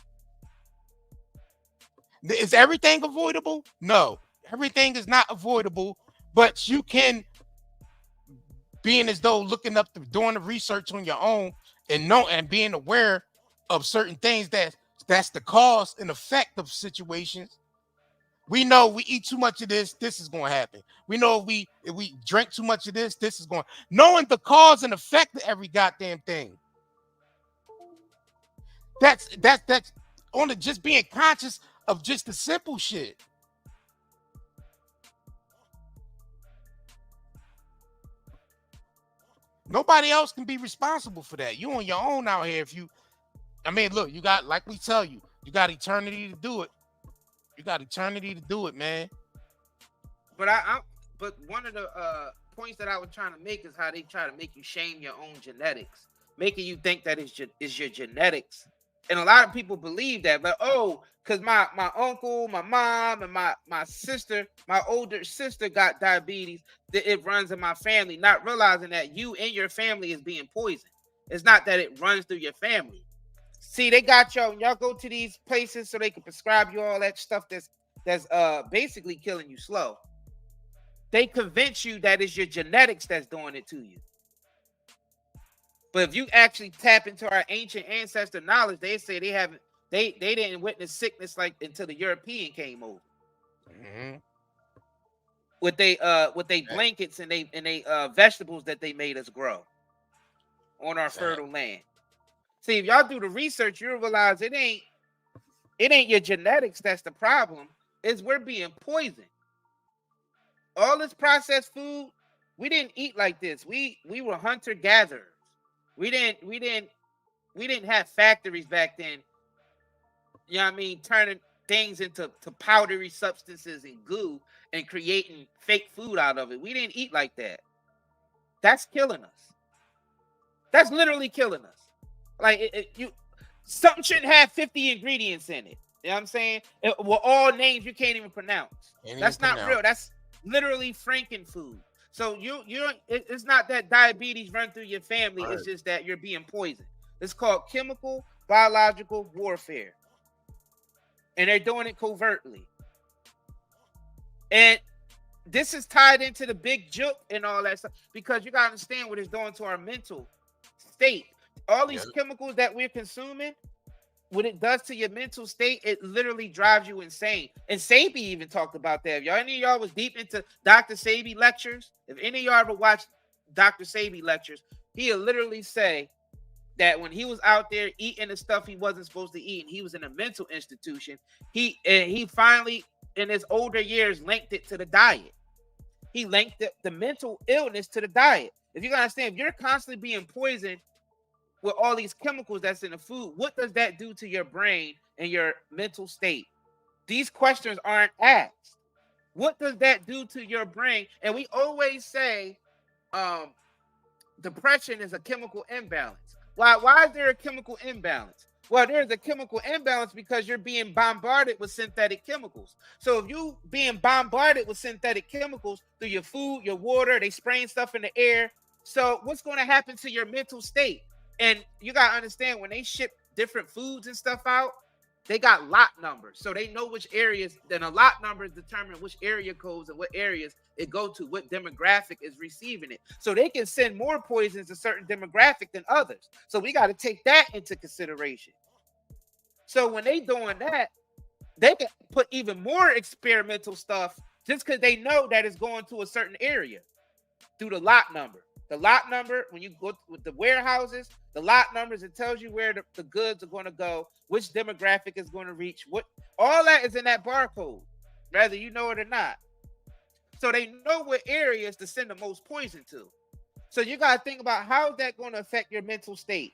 [SPEAKER 2] Is everything avoidable? No, everything is not avoidable, but you can, being as though looking up, doing the research on your own and being aware of certain things that's the cause and effect of situations. We know we eat too much of this is going to happen. We know if we drink too much of this is going. Knowing the cause and effect of every goddamn thing. That's on just being conscious of just the simple shit. Nobody else can be responsible for that. You on your own out here. I mean, look, you got, like we tell you, you got eternity to do it. You got eternity to do it, man.
[SPEAKER 3] But but one of the points that I was trying to make is how they try to make you shame your own genetics, making you think that is your genetics. And a lot of people believe that, but because my uncle, my mom, and my sister, my older sister got diabetes, that it runs in my family, not realizing that you and your family is being poisoned. It's not that it runs through your family. See, they got y'all go to these places so they can prescribe you all that stuff that's basically killing you slow. They convince you that it's your genetics that's doing it to you. But if you actually tap into our ancient ancestor knowledge, they say they didn't witness sickness like until the European came over.
[SPEAKER 2] Mm-hmm.
[SPEAKER 3] With they blankets and they vegetables that they made us grow on our fertile land. See, if y'all do the research, you'll realize it ain't your genetics that's the problem. It's we're being poisoned. All this processed food, we didn't eat like this. We were hunter-gatherers. We didn't have factories back then. You know what I mean? Turning things into powdery substances and goo and creating fake food out of it. We didn't eat like that. That's killing us. That's literally killing us. Like something shouldn't have 50 ingredients in it. You know what I'm saying? Well, all names you can't even pronounce. That's not real. That's literally frankenfood. So it's not that diabetes run through your family. Right. It's just that you're being poisoned. It's called chemical biological warfare. And they're doing it covertly. And this is tied into the Big Jook and all that stuff, because you gotta understand what it's doing to our mental state. All these chemicals that we're consuming, what it does to your mental state, it literally drives you insane. And Sebi even talked about that. If any of y'all was deep into Dr. Sebi lectures, if any of y'all ever watched Dr. Sebi lectures, he'll literally say that when he was out there eating the stuff he wasn't supposed to eat, and he was in a mental institution, he finally, in his older years, linked it to the diet. He linked the mental illness to the diet. If you gotta understand, if you're constantly being poisoned with all these chemicals that's in the food, what does that do to your brain and your mental state? These questions aren't asked. What does that do to your brain? And we always say depression is a chemical imbalance. Why is there a chemical imbalance? Well, there's a chemical imbalance because you're being bombarded with synthetic chemicals. So if you being bombarded with synthetic chemicals through your food, your water, they spraying stuff in the air. So what's going to happen to your mental state? And you got to understand, when they ship different foods and stuff out, they got lot numbers. So they know which areas, then a lot numbers determine which area codes and what areas it go to, what demographic is receiving it. So they can send more poisons to certain demographic than others. So we got to take that into consideration. So when they doing that, they can put even more experimental stuff just because they know that it's going to a certain area through the lot number. The lot number, when you go with the warehouses, the lot numbers, it tells you where the goods are going to go, which demographic is going to reach, what, all that is in that barcode, whether you know it or not. So they know what areas to send the most poison to. So you got to think about how is that going to affect your mental state.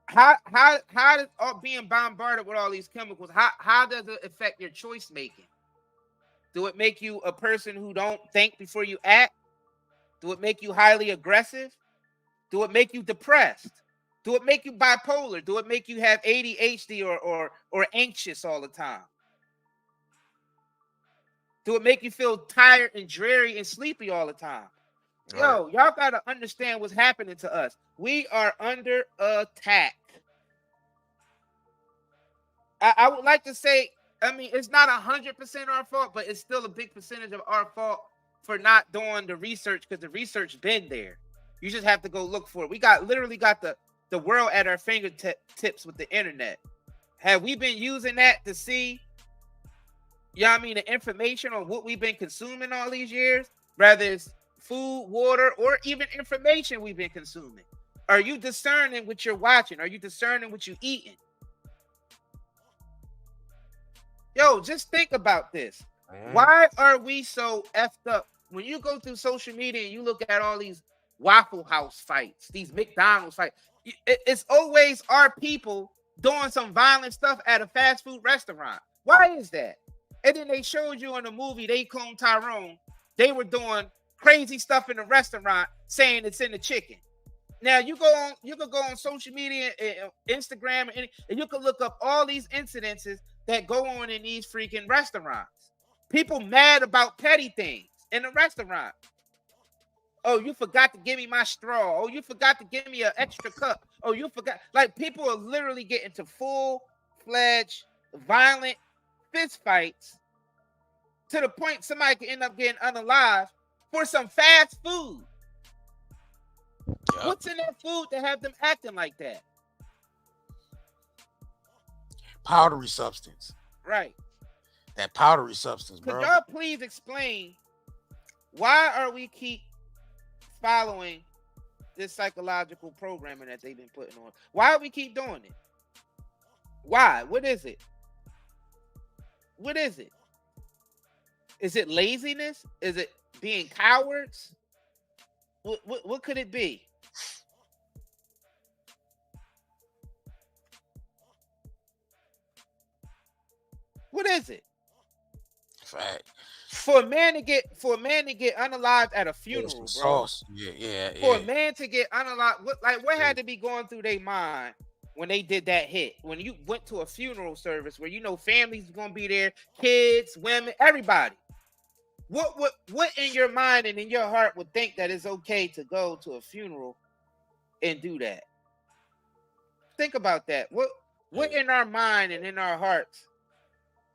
[SPEAKER 3] how does being bombarded with all these chemicals, how does it affect your choice making? Do it make you a person who don't think before you act? Do it make you highly aggressive? Do it make you depressed? Do it make you bipolar? Do it make you have ADHD or anxious all the time? Do it make you feel tired and dreary and sleepy all the time? Yo, y'all gotta understand what's happening to us. We are under attack. I would like to say, I mean, it's not 100% our fault, but it's still a big percentage of our fault for not doing the research, because the research been there. You just have to go look for it. We literally got the world at our fingertips with the internet. Have we been using that to see, you know what I mean, the information on what we've been consuming all these years, whether it's food, water, or even information we've been consuming? Are you discerning what you're watching? Are you discerning what you're eating? Yo, just think about this. Why are we so effed up? When you go through social media and you look at all these Waffle House fights, these McDonald's fights, it's always our people doing some violent stuff at a fast food restaurant. Why is that? And then they showed you in the movie, They Clone Tyrone, they were doing crazy stuff in the restaurant saying it's in the chicken. Now you can go on social media, Instagram, and you can look up all these incidences that go on in these freaking restaurants. People mad about petty things in the restaurant. Oh, you forgot to give me my straw. Oh, you forgot to give me an extra cup. Oh, you forgot. Like, people are literally getting to full-fledged, violent fist fights to the point somebody can end up getting unalive for some fast food. Yep. What's in that food to have them acting like that?
[SPEAKER 2] Powdery substance.
[SPEAKER 3] Right.
[SPEAKER 2] That powdery substance, bro.
[SPEAKER 3] Could y'all please explain why are we keep following this psychological programming that they've been putting on? Why do we keep doing it? Why? What is it? What is it? Is it laziness? Is it being cowards? What could it be? What is it?
[SPEAKER 2] Fact.
[SPEAKER 3] For a man to get unalived at a funeral, bro.
[SPEAKER 2] Sauce. Yeah.
[SPEAKER 3] For a man to get unalived, what had to be going through their mind when they did that hit? When you went to a funeral service where you know families gonna be there, kids, women, everybody. What in your mind and in your heart would think that it's okay to go to a funeral and do that? Think about that. What in our mind and in our hearts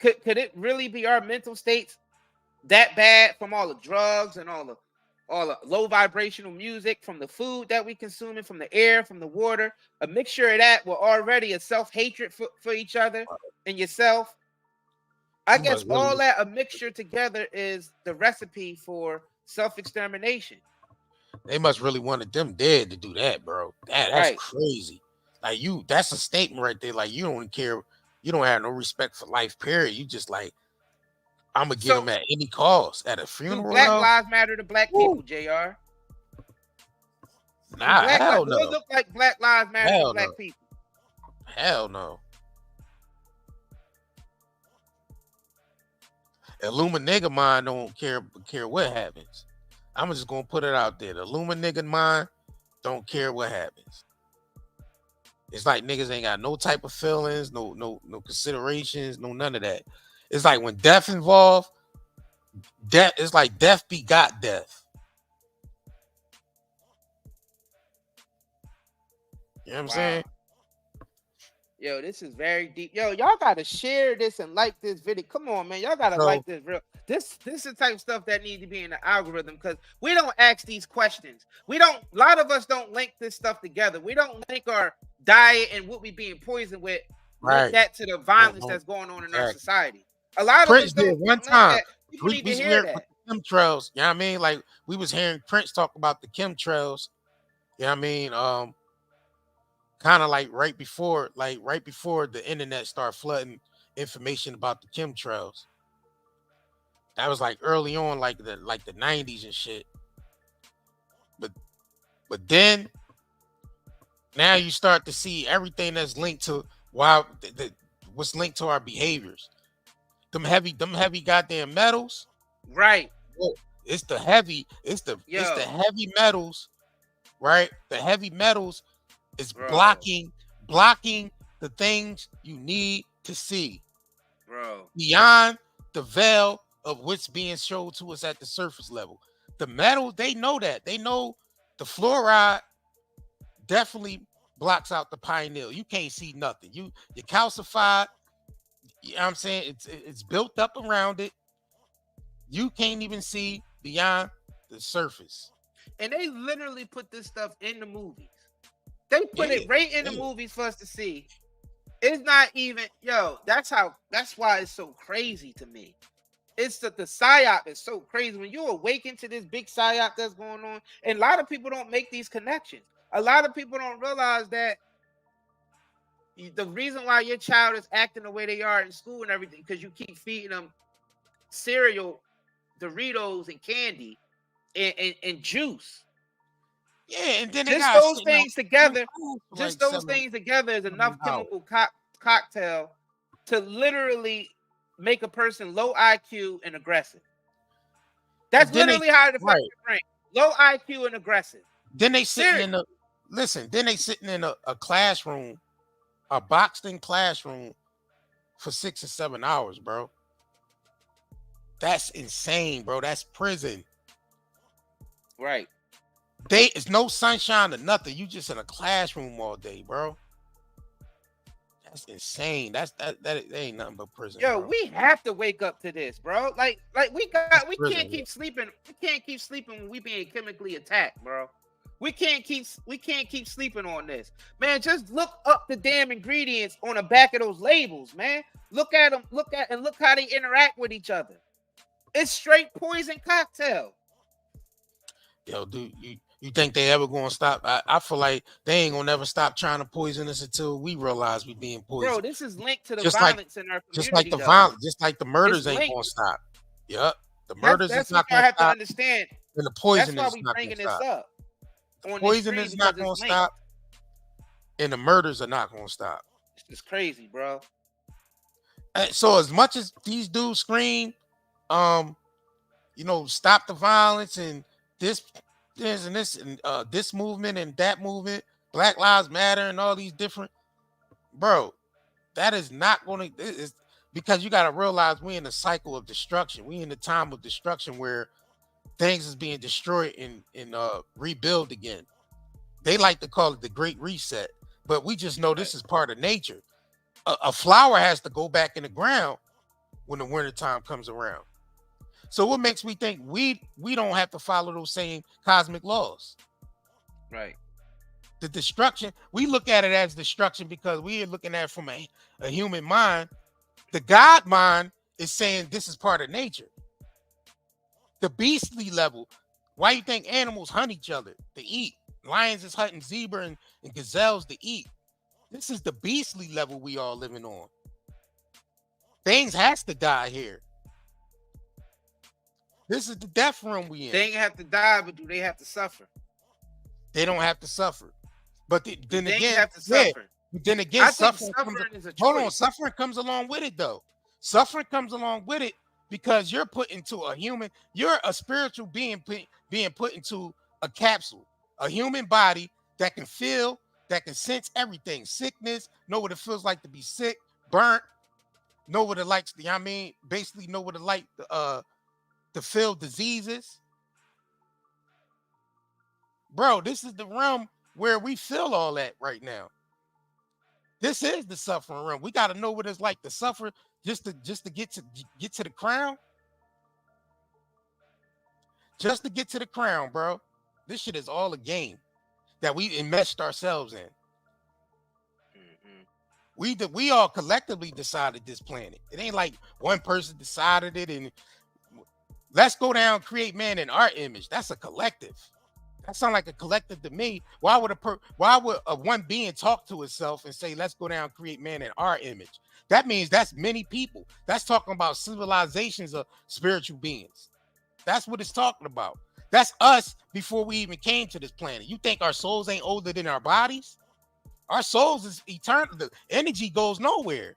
[SPEAKER 3] could it really be our mental states that bad from all the drugs and all the low vibrational music, from the food that we consuming, from the air, from the water, a mixture of that with already a self-hatred for each other and yourself? I guess all that a mixture together is the recipe for self-extermination.
[SPEAKER 2] They must really wanted them dead to do that, bro. That's right. Crazy. Like, that's a statement right there. Like, you don't care. You don't have no respect for life, period. You just like, I'm going to get them at any cost at a funeral.
[SPEAKER 3] Do Black lives matter to black people, JR?
[SPEAKER 2] Nah, hell no.
[SPEAKER 3] It look like Black lives matter to black people.
[SPEAKER 2] Hell no. Illluminati mind don't care what happens. I'm just gonna put it out there. The Illluminati mind don't care what happens. It's like niggas ain't got no type of feelings, no considerations, no none of that. It's like when death involved, it's like death begot death. You know what I'm saying?
[SPEAKER 3] Yo, this is very deep. Yo, y'all gotta share this and like this video. Come on, man. Y'all gotta like this real. This is the type of stuff that needs to be in the algorithm, because we don't ask these questions. A lot of us don't link this stuff together. We don't link our diet and what we being poisoned with, link that to the violence that's going on in our society. A lot of
[SPEAKER 2] Prince
[SPEAKER 3] us don't
[SPEAKER 2] did one time.
[SPEAKER 3] People need to hear that.
[SPEAKER 2] Chemtrails, you know what I mean? Like, we was hearing Prince talk about the chemtrails, you know what I mean? Kind of like right before the internet started flooding information about the chemtrails. That was like early on, like the 90s and shit. But then Now you start to see everything that's linked to what's linked to our behaviors. Them heavy goddamn metals.
[SPEAKER 3] Right.
[SPEAKER 2] It's the heavy metals, right? The heavy metals is blocking the things you need to see.
[SPEAKER 3] Bro.
[SPEAKER 2] Beyond the veil of what's being shown to us at the surface level. The metal, they know that. They know the fluoride definitely blocks out the pineal. You can't see nothing. You're calcified. You know what I'm saying? It's built up around it. You can't even see beyond the surface.
[SPEAKER 3] And they literally put this stuff in the movies. They put it right in the movies for us to see. It's not even, that's why it's so crazy to me. It's the psyop is so crazy. When you awaken to this big psyop that's going on, and a lot of people don't make these connections. A lot of people don't realize that the reason why your child is acting the way they are in school and everything, because you keep feeding them cereal, Doritos, and candy, and juice.
[SPEAKER 2] Yeah, and then
[SPEAKER 3] just those things together, is enough chemical cocktail to literally make a person low IQ and aggressive. That's literally how it affects your brain. Low IQ and aggressive.
[SPEAKER 2] Then they sitting in a classroom, a boxed-in classroom for 6 or 7 hours, bro. That's insane, bro. That's prison.
[SPEAKER 3] Right.
[SPEAKER 2] It's no sunshine or nothing. You just in a classroom all day, bro. That's insane. That ain't nothing but prison.
[SPEAKER 3] Yo,
[SPEAKER 2] bro.
[SPEAKER 3] We have to wake up to this, bro. Like we can't keep sleeping. We can't keep sleeping when we being chemically attacked, bro. We can't keep sleeping on this, man. Just look up the damn ingredients on the back of those labels, man. Look at them. Look how they interact with each other. It's straight poison cocktail.
[SPEAKER 2] Yo, dude, you think they ever gonna stop? I feel like they ain't gonna never stop trying to poison us until we realize we being poisoned.
[SPEAKER 3] Bro, this is linked to the violence in our community.
[SPEAKER 2] Just like the murders ain't gonna stop. Yep, the murders is not gonna stop.
[SPEAKER 3] To understand.
[SPEAKER 2] And the poison
[SPEAKER 3] is
[SPEAKER 2] not
[SPEAKER 3] bringing
[SPEAKER 2] gonna stop.
[SPEAKER 3] This up.
[SPEAKER 2] The poison is not gonna stop, and the murders are not gonna stop.
[SPEAKER 3] It's crazy, bro.
[SPEAKER 2] So as much as these dudes scream, stop the violence and this and this movement and that movement, Black Lives Matter and all these different, bro, that is not going to, because you got to realize we're in a cycle of destruction. We in the time of destruction where things is being destroyed and rebuild again. They like to call it the Great Reset, but we just know this is part of nature. A flower has to go back in the ground when the winter time comes around. So what makes me think we don't have to follow those same cosmic laws?
[SPEAKER 3] Right.
[SPEAKER 2] The destruction, we look at it as destruction because we are looking at it from a human mind. The God mind is saying this is part of nature. The beastly level, why you think animals hunt each other to eat? Lions is hunting zebra and gazelles to eat. This is the beastly level we all living on. Things has to die here. This is the death room we in.
[SPEAKER 3] They ain't have to die, but do they have to suffer?
[SPEAKER 2] They don't have to suffer. But then again,
[SPEAKER 3] have to suffer.
[SPEAKER 2] But then again, suffering comes along with it, though. Suffering comes along with it because you're put into you're a spiritual being being put into a capsule, a human body that can feel, that can sense everything, sickness, know what it feels like to be sick, burnt, know what it likes. Basically know what it like to feel diseases. Bro, this is the realm where we feel all that right now. This is the suffering realm. We got to know what it's like to suffer just to get to the crown. Just to get to the crown, bro. This shit is all a game that we enmeshed ourselves in. We all collectively decided this planet. It ain't like one person decided it and let's go down, create man in our image. That's a collective. That sounds like a collective to me. Why would a one being talk to itself and say, let's go down, create man in our image? That means that's many people. That's talking about civilizations of spiritual beings. That's what it's talking about. That's us before we even came to this planet. You think our souls ain't older than our bodies? Our souls is eternal. The energy goes nowhere.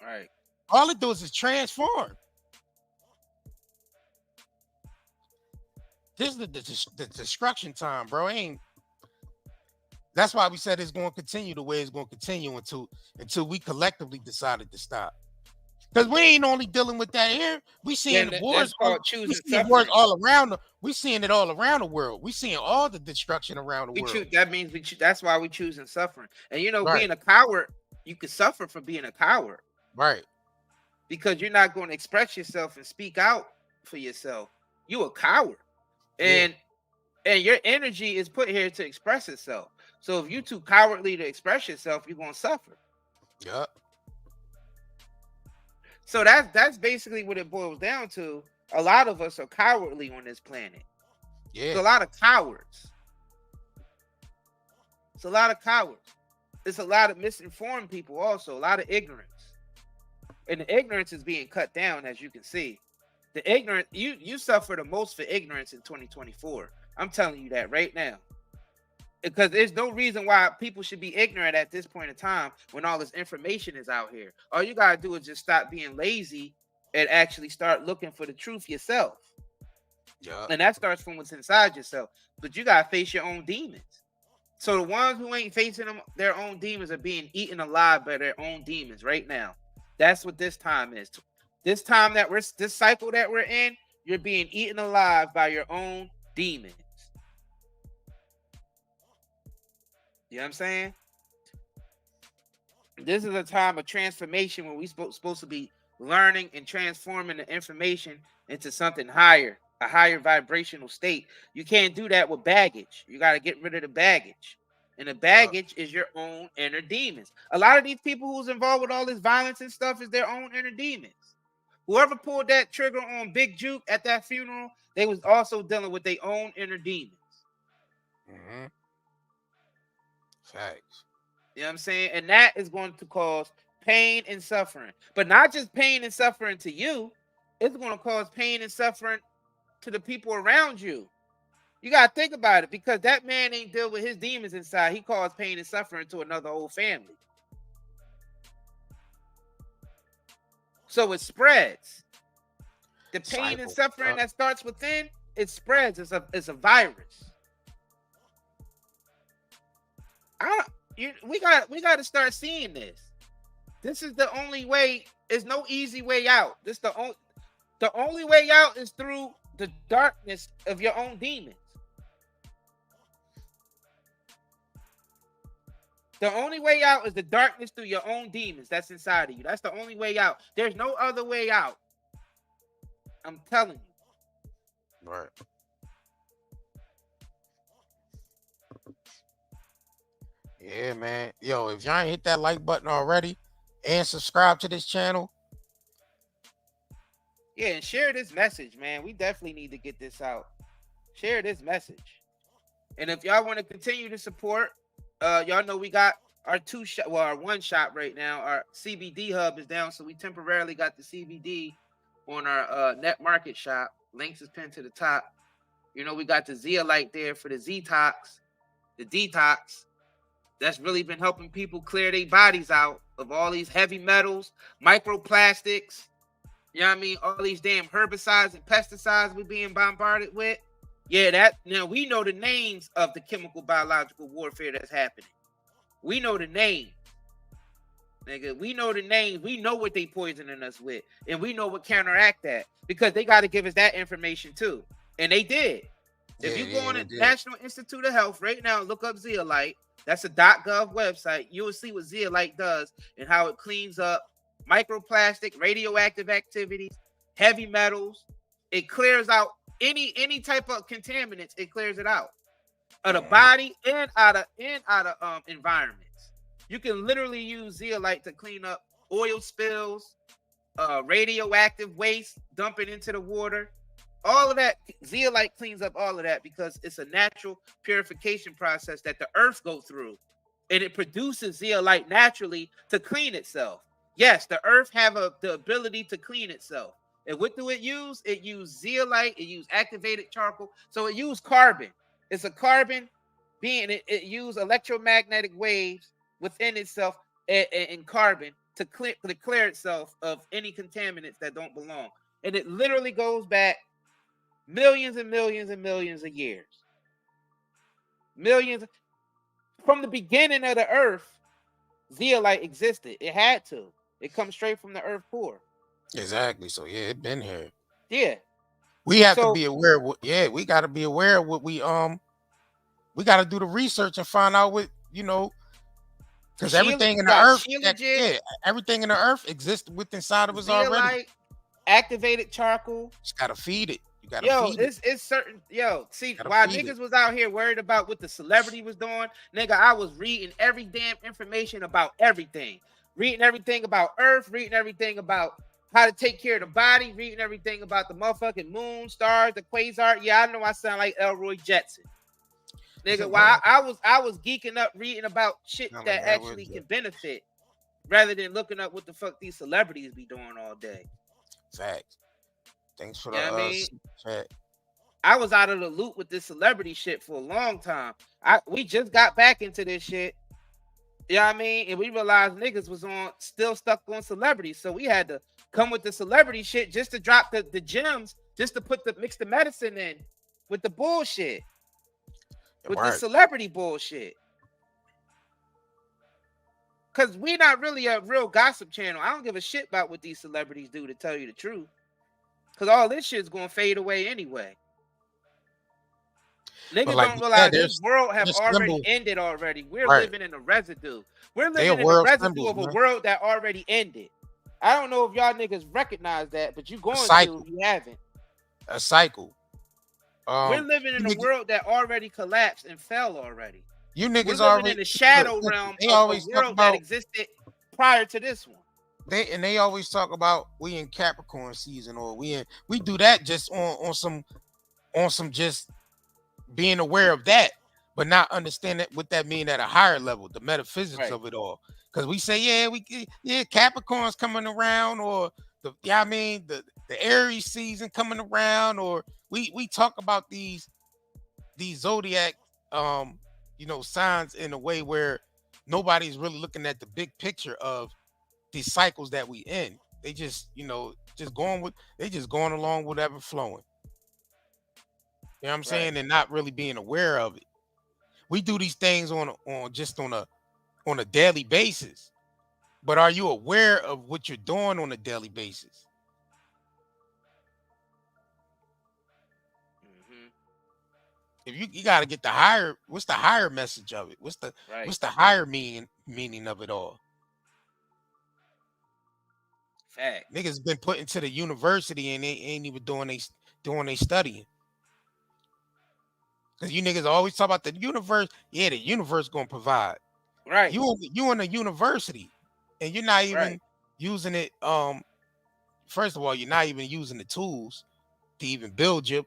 [SPEAKER 3] Right.
[SPEAKER 2] All it does is transform. This is the destruction time, bro. That's why we said it's going to continue the way it's going to continue until we collectively decided to stop. Because we ain't only dealing with that here. We seeing the wars. We seeing wars all around. We seeing it all around the world. We seeing all the destruction around the world.
[SPEAKER 3] That means that's why we choosing suffering. And you know, being a coward, you can suffer for being a coward.
[SPEAKER 2] Right.
[SPEAKER 3] Because you're not going to express yourself and speak out for yourself. You a coward. And your energy is put here to express itself. So if you're too cowardly to express yourself, you're going to suffer.
[SPEAKER 2] Yep.
[SPEAKER 3] So that's basically what it boils down to. A lot of us are cowardly on this planet.
[SPEAKER 2] Yeah.
[SPEAKER 3] There's a lot of cowards. It's a lot of cowards. It's a lot of misinformed people also. A lot of ignorance. And the ignorance is being cut down, as you can see. The ignorant, you suffer the most for ignorance in 2024. I'm telling you that right now. Because there's no reason why people should be ignorant at this point in time when all this information is out here. All you gotta do is just stop being lazy and actually start looking for the truth yourself.
[SPEAKER 2] Yeah.
[SPEAKER 3] And that starts from what's inside yourself. But you gotta face your own demons. So the ones who ain't facing their own demons are being eaten alive by their own demons right now. That's what this time is. This time this cycle that we're in, you're being eaten alive by your own demons. You know what I'm saying? This is a time of transformation when we're supposed to be learning and transforming the information into something higher, a higher vibrational state. You can't do that with baggage. You got to get rid of the baggage. And the baggage is your own inner demons. A lot of these people who's involved with all this violence and stuff is their own inner demons. Whoever pulled that trigger on Big Jook at that funeral, they was also dealing with their own inner demons.
[SPEAKER 2] Mm-hmm. Facts.
[SPEAKER 3] You know what I'm saying? And that is going to cause pain and suffering. But not just pain and suffering to you. It's going to cause pain and suffering to the people around you. You got to think about it, because that man ain't deal with his demons inside. He caused pain and suffering to another whole family. So it spreads. The pain and suffering that starts within, it spreads. It's a virus. We got to start seeing this. This is the only way. There's no easy way out. The only way out is through the darkness of your own demons. The only way out is the darkness through your own demons that's inside of you. That's the only way out. There's no other way out. I'm telling you.
[SPEAKER 2] Right. Yeah, man. Yo, if y'all ain't hit that like button already and subscribe to this channel.
[SPEAKER 3] Yeah, and share this message, man. We definitely need to get this out. Share this message. And if y'all want to continue to support, y'all know we got our our one shop right now. Our CBD hub is down, so we temporarily got the CBD on our net market shop. Links is pinned to the top. You know, we got the ZEOLITE there for the ZE-TOX, the Detox. That's really been helping people clear their bodies out of all these heavy metals, microplastics, you know what I mean? All these damn herbicides and pesticides we're being bombarded with. Yeah, now we know the names of the chemical biological warfare that's happening. We know the names. Nigga, we know the names. We know what they poisoning us with. And we know what counteract that. Because they got to give us that information too. And they did. If you go on the National Institute of Health right now, look up ZEOLITE. That's a .gov website. You will see what ZEOLITE does and how it cleans up microplastic, radioactive activities, heavy metals. It clears out any type of contaminants. It clears it out of the body and out of environments. You can literally use ZEOLITE to clean up oil spills, radioactive waste, dump it into the water. All of that, ZEOLITE cleans up all of that because it's a natural purification process that the earth goes through. And it produces ZEOLITE naturally to clean itself. Yes, the earth have the ability to clean itself. And what do it use? It used ZEOLITE, it used activated charcoal. So it used carbon. It's a carbon being, it used electromagnetic waves within itself in carbon to clear itself of any contaminants that don't belong. And it literally goes back millions and millions and millions of years. Millions. From the beginning of the earth, zeolite existed. It had to. It comes straight from the earth core.
[SPEAKER 2] Exactly. So yeah, it been here.
[SPEAKER 3] Yeah.
[SPEAKER 2] We have to be aware of we got to be aware of what we got to do the research and find out what, because everything in the earth, everything in the earth exists within inside of us already.
[SPEAKER 3] Activated charcoal.
[SPEAKER 2] Just gotta feed it. You gotta feed it.
[SPEAKER 3] It's certain. See, while niggas was out here worried about what the celebrity was doing, nigga, I was reading every damn information about everything. Reading everything about Earth, reading everything about how to take care of the body, reading everything about the motherfucking moon, stars, the quasar. Yeah, I know I sound like Elroy Jetson. Nigga, while I was geeking up reading about shit that actually can benefit rather than looking up what the fuck these celebrities be doing all day.
[SPEAKER 2] Facts. Thanks for the chat.
[SPEAKER 3] I was out of the loop with this celebrity shit for a long time. We just got back into this shit. You know what I mean? And we realized niggas was still stuck on celebrities. So we had to come with the celebrity shit just to drop the gems, just to mix the medicine in with the bullshit. With the celebrity bullshit. Because we not really a real gossip channel. I don't give a shit about what these celebrities do, to tell you the truth. Because all this shit's going to fade away anyway. Niggas don't realize this world have already ended already. We're living in a residue. We're living in a residue of a world that already ended. I don't know if y'all niggas recognize that, but you're going to if you haven't.
[SPEAKER 2] A cycle.
[SPEAKER 3] We're living in a world that already collapsed and fell already.
[SPEAKER 2] You niggas
[SPEAKER 3] We're living in the shadow realm of a world that existed prior to this one.
[SPEAKER 2] They always talk about we in Capricorn season, or we do that just on some just being aware of that, but not understanding what that mean at a higher level, the metaphysics of it all. Because we say Capricorn's coming around, or the Aries season coming around, or we talk about these zodiac signs in a way where nobody's really looking at the big picture of these cycles that we in. They just going along whatever flowing. You know what I'm saying? And not really being aware of it. We do these things on a daily basis. But are you aware of what you're doing on a daily basis? If you got to get what's the higher message of it? What's the higher meaning of it all?
[SPEAKER 3] Fact.
[SPEAKER 2] Niggas been put into the university and they ain't even doing they studying. Because you niggas always talk about the universe. Yeah, the universe gonna provide.
[SPEAKER 3] Right.
[SPEAKER 2] You in a university and you're not even using it. First of all, you're not even using the tools to even build your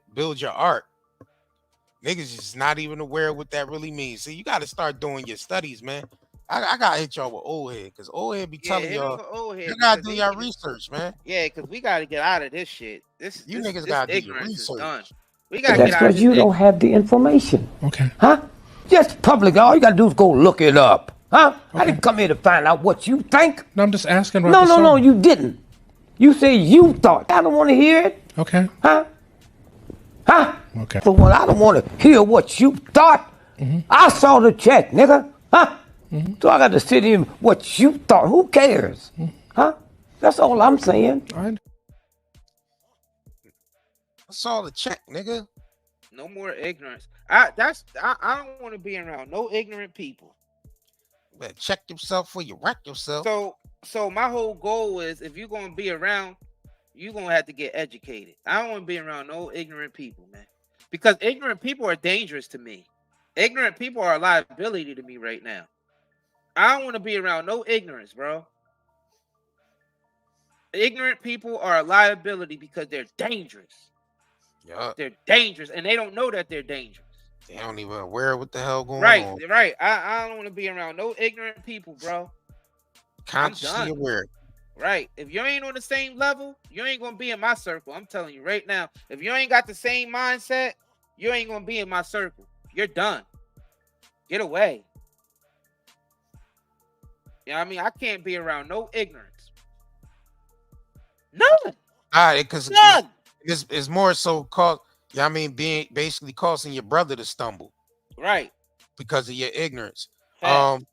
[SPEAKER 2] art. Niggas is not even aware of what that really means. So you got to start doing your studies, man. I gotta hit y'all with old head, because old head be telling y'all you gotta do your research, man.
[SPEAKER 3] Yeah, because we gotta get out of this shit.
[SPEAKER 2] You niggas gotta do your research.
[SPEAKER 3] We gotta
[SPEAKER 13] That's because you don't have the information.
[SPEAKER 14] Okay.
[SPEAKER 13] Huh? Just public. All you gotta do is go look it up. Huh? Okay. I didn't come here to find out what you think.
[SPEAKER 14] No, I'm just asking.
[SPEAKER 13] No, you didn't. You say you thought. I don't want to hear it.
[SPEAKER 14] Okay.
[SPEAKER 13] Huh?
[SPEAKER 14] Okay.
[SPEAKER 13] So when I don't want to hear what you thought, I saw the check, nigga. Huh? So I got to sit in what you thought. Who cares? Huh? That's all I'm saying.
[SPEAKER 14] All right.
[SPEAKER 2] That's all the check, nigga.
[SPEAKER 3] No more ignorance. I don't want to be around no ignorant people.
[SPEAKER 2] You better check yourself before you wreck yourself.
[SPEAKER 3] So my whole goal is, if you're gonna be around, you're gonna have to get educated. I don't want to be around no ignorant people, man. Because ignorant people are dangerous to me. Ignorant people are a liability to me right now. I don't want to be around no ignorance, bro. Ignorant people are a liability because they're dangerous.
[SPEAKER 2] Yeah.
[SPEAKER 3] They're dangerous, and they don't know that they're dangerous.
[SPEAKER 2] They don't even aware what the hell going on.
[SPEAKER 3] Right. I don't want to be around no ignorant people, bro.
[SPEAKER 2] Consciously aware.
[SPEAKER 3] Right. If you ain't on the same level, you ain't gonna be in my circle. I'm telling you right now. If you ain't got the same mindset, you ain't gonna be in my circle. You're done. Get away. You know what I mean? I can't be around no ignorance. None.
[SPEAKER 2] Because
[SPEAKER 3] None.
[SPEAKER 2] it's more so called, you know what I mean, being basically causing your brother to stumble.
[SPEAKER 3] Right.
[SPEAKER 2] Because of your ignorance.
[SPEAKER 3] I'm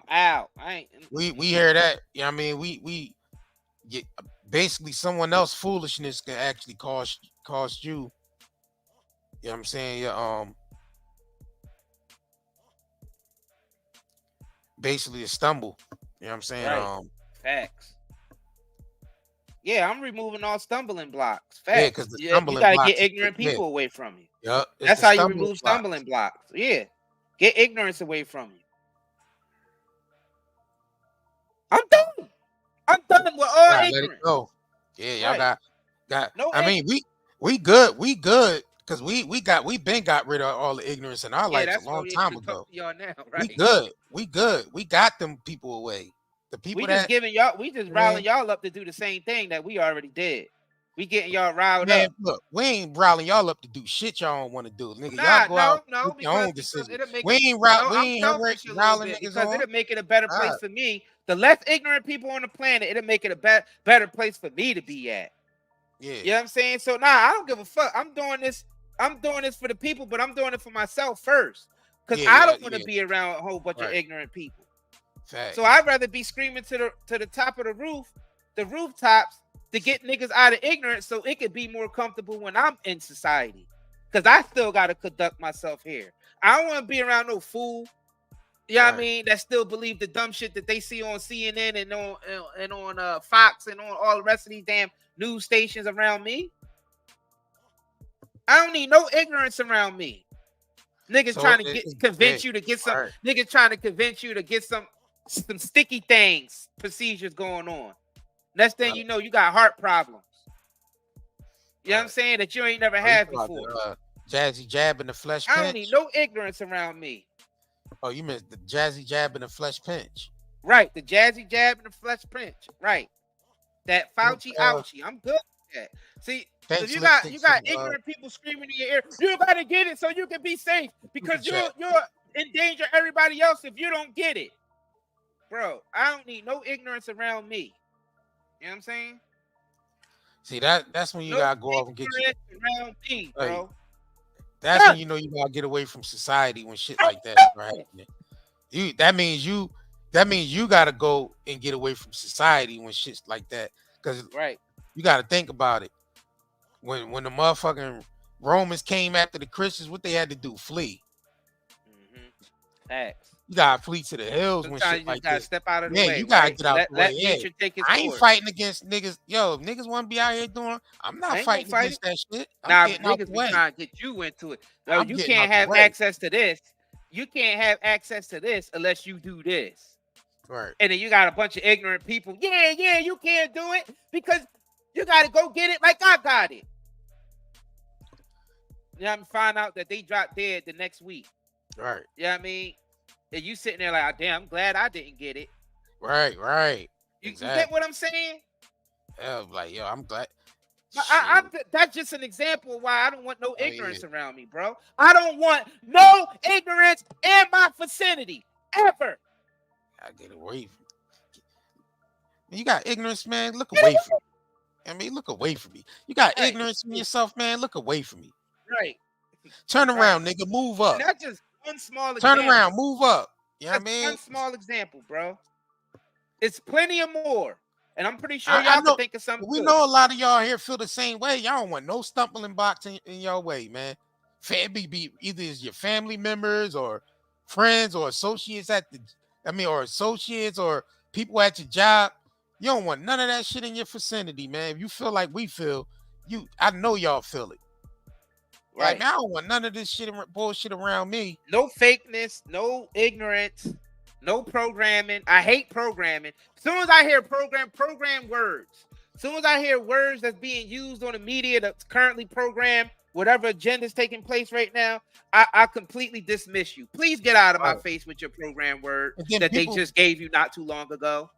[SPEAKER 3] out. I ain't.
[SPEAKER 2] We hear that. You know what I mean? We get basically someone else foolishness can actually cost you. You know what I'm saying? Your basically a stumble. You know what I'm saying?
[SPEAKER 3] Right. Facts. Yeah, I'm removing all stumbling blocks. Facts.
[SPEAKER 2] Yeah, because
[SPEAKER 3] you gotta get ignorant people away from you.
[SPEAKER 2] Yeah,
[SPEAKER 3] that's how you remove stumbling blocks. Yeah, get ignorance away from you. I'm done. I'm done with all ignorance.
[SPEAKER 2] Let it go. Yeah, y'all
[SPEAKER 3] Right.
[SPEAKER 2] got.
[SPEAKER 3] No
[SPEAKER 2] I mean, we good because we been got rid of all the ignorance in our lives a long time ago.
[SPEAKER 3] Y'all now, right?
[SPEAKER 2] We good. We got them people away. The people
[SPEAKER 3] we
[SPEAKER 2] that
[SPEAKER 3] just giving y'all, we just riling y'all up to do the same thing that we already did. We getting y'all riled up.
[SPEAKER 2] Look, we ain't riling y'all up to do shit y'all don't want to do, nigga.
[SPEAKER 3] Nah,
[SPEAKER 2] y'all go out
[SPEAKER 3] no,
[SPEAKER 2] make your own
[SPEAKER 3] because
[SPEAKER 2] decision.
[SPEAKER 3] it'll make
[SPEAKER 2] We ain't riling niggas
[SPEAKER 3] because
[SPEAKER 2] on.
[SPEAKER 3] it'll make it a better place for me. The less ignorant people on the planet, it'll make it a better place for me to be at.
[SPEAKER 2] Yeah,
[SPEAKER 3] you know what I'm saying. So I don't give a fuck. I'm doing this for the people, but I'm doing it for myself first because I don't want to be around a whole bunch of ignorant people.
[SPEAKER 2] Fact.
[SPEAKER 3] So I'd rather be screaming to the top of the rooftops, to get niggas out of ignorance so it could be more comfortable when I'm in society. Because I still got to conduct myself here. I don't want to be around no fool, you know what I mean, that still believe the dumb shit that they see on CNN and on Fox and on all the rest of these damn news stations around me. I don't need no ignorance around me. Niggas trying to convince you to get some. Niggas trying to convince you to get some sticky things, procedures going on. Next thing you know, you got heart problems. You know what I'm saying? That you ain't never had before.
[SPEAKER 2] Jazzy jab in the flesh pinch.
[SPEAKER 3] I don't need no ignorance around me.
[SPEAKER 2] Oh, you meant the jazzy jab in the flesh pinch.
[SPEAKER 3] Right, the jazzy jab in the flesh pinch. Right. That Fauci ouchie. I'm good with that. See, if you got ignorant people screaming in your ear, you gotta get it so you can be safe because you're endanger everybody else if you don't get it. Bro, I don't need no ignorance around me. You know what I'm saying?
[SPEAKER 2] See, that's when you gotta go off and get you
[SPEAKER 3] around me, bro.
[SPEAKER 2] That's when you know you gotta get away from society when shit like that happening. That means you gotta go and get away from society when shit's like that. Because you gotta think about it. When the motherfucking Romans came after the Christians, what they had to do? Flee.
[SPEAKER 3] Facts.
[SPEAKER 2] You gotta flee to the hills.
[SPEAKER 3] Sometimes
[SPEAKER 2] when shit
[SPEAKER 3] you
[SPEAKER 2] like
[SPEAKER 3] gotta
[SPEAKER 2] that.
[SPEAKER 3] step out of the way.
[SPEAKER 2] You gotta get out the way.
[SPEAKER 3] Let nature take its
[SPEAKER 2] I ain't
[SPEAKER 3] course.
[SPEAKER 2] fighting against niggas. Yo, if niggas want to be out here doing. I'm not fighting against that shit. I'm getting out the way.
[SPEAKER 3] Trying to get you into it. No, you can't have access to this. You can't have access to this unless you do this.
[SPEAKER 2] Right.
[SPEAKER 3] And then you got a bunch of ignorant people. Yeah, you can't do it because you gotta go get it like I got it. You know what I mean? Find out that they dropped dead the next week.
[SPEAKER 2] Right.
[SPEAKER 3] You know what I mean? And you sitting there like, damn, I'm glad I didn't get it.
[SPEAKER 2] Right.
[SPEAKER 3] You get what I'm saying?
[SPEAKER 2] Yeah, like, yo, I'm glad.
[SPEAKER 3] That's just an example of why I don't want no ignorance around me, bro. I don't want no ignorance in my vicinity ever.
[SPEAKER 2] I get away from you. Got ignorance, man. Look away from me. I mean, look away from me. You got ignorance in yourself, man. Look away from me.
[SPEAKER 3] Right.
[SPEAKER 2] Turn around, nigga. Move up.
[SPEAKER 3] And that's just one small example.
[SPEAKER 2] Turn around. Move up. You know what I mean?
[SPEAKER 3] One small example, bro. It's plenty of more. And I'm pretty sure y'all can think of something.
[SPEAKER 2] We know a lot of y'all here feel the same way. Y'all don't want no stumbling blocks in your way, man. Be either it's your family members or friends or associates or associates or people at your job. You don't want none of that shit in your vicinity, man. If you feel like we feel, I know y'all feel it.
[SPEAKER 3] Right.
[SPEAKER 2] Like, man, I don't want none of this shit bullshit around me.
[SPEAKER 3] No fakeness, no ignorance, no programming. I hate programming. As soon as I hear program words. As soon as I hear words that's being used on the media that's currently programmed, whatever agenda is taking place right now, I completely dismiss you. Please get out of my face with your program word that they just gave you not too long ago.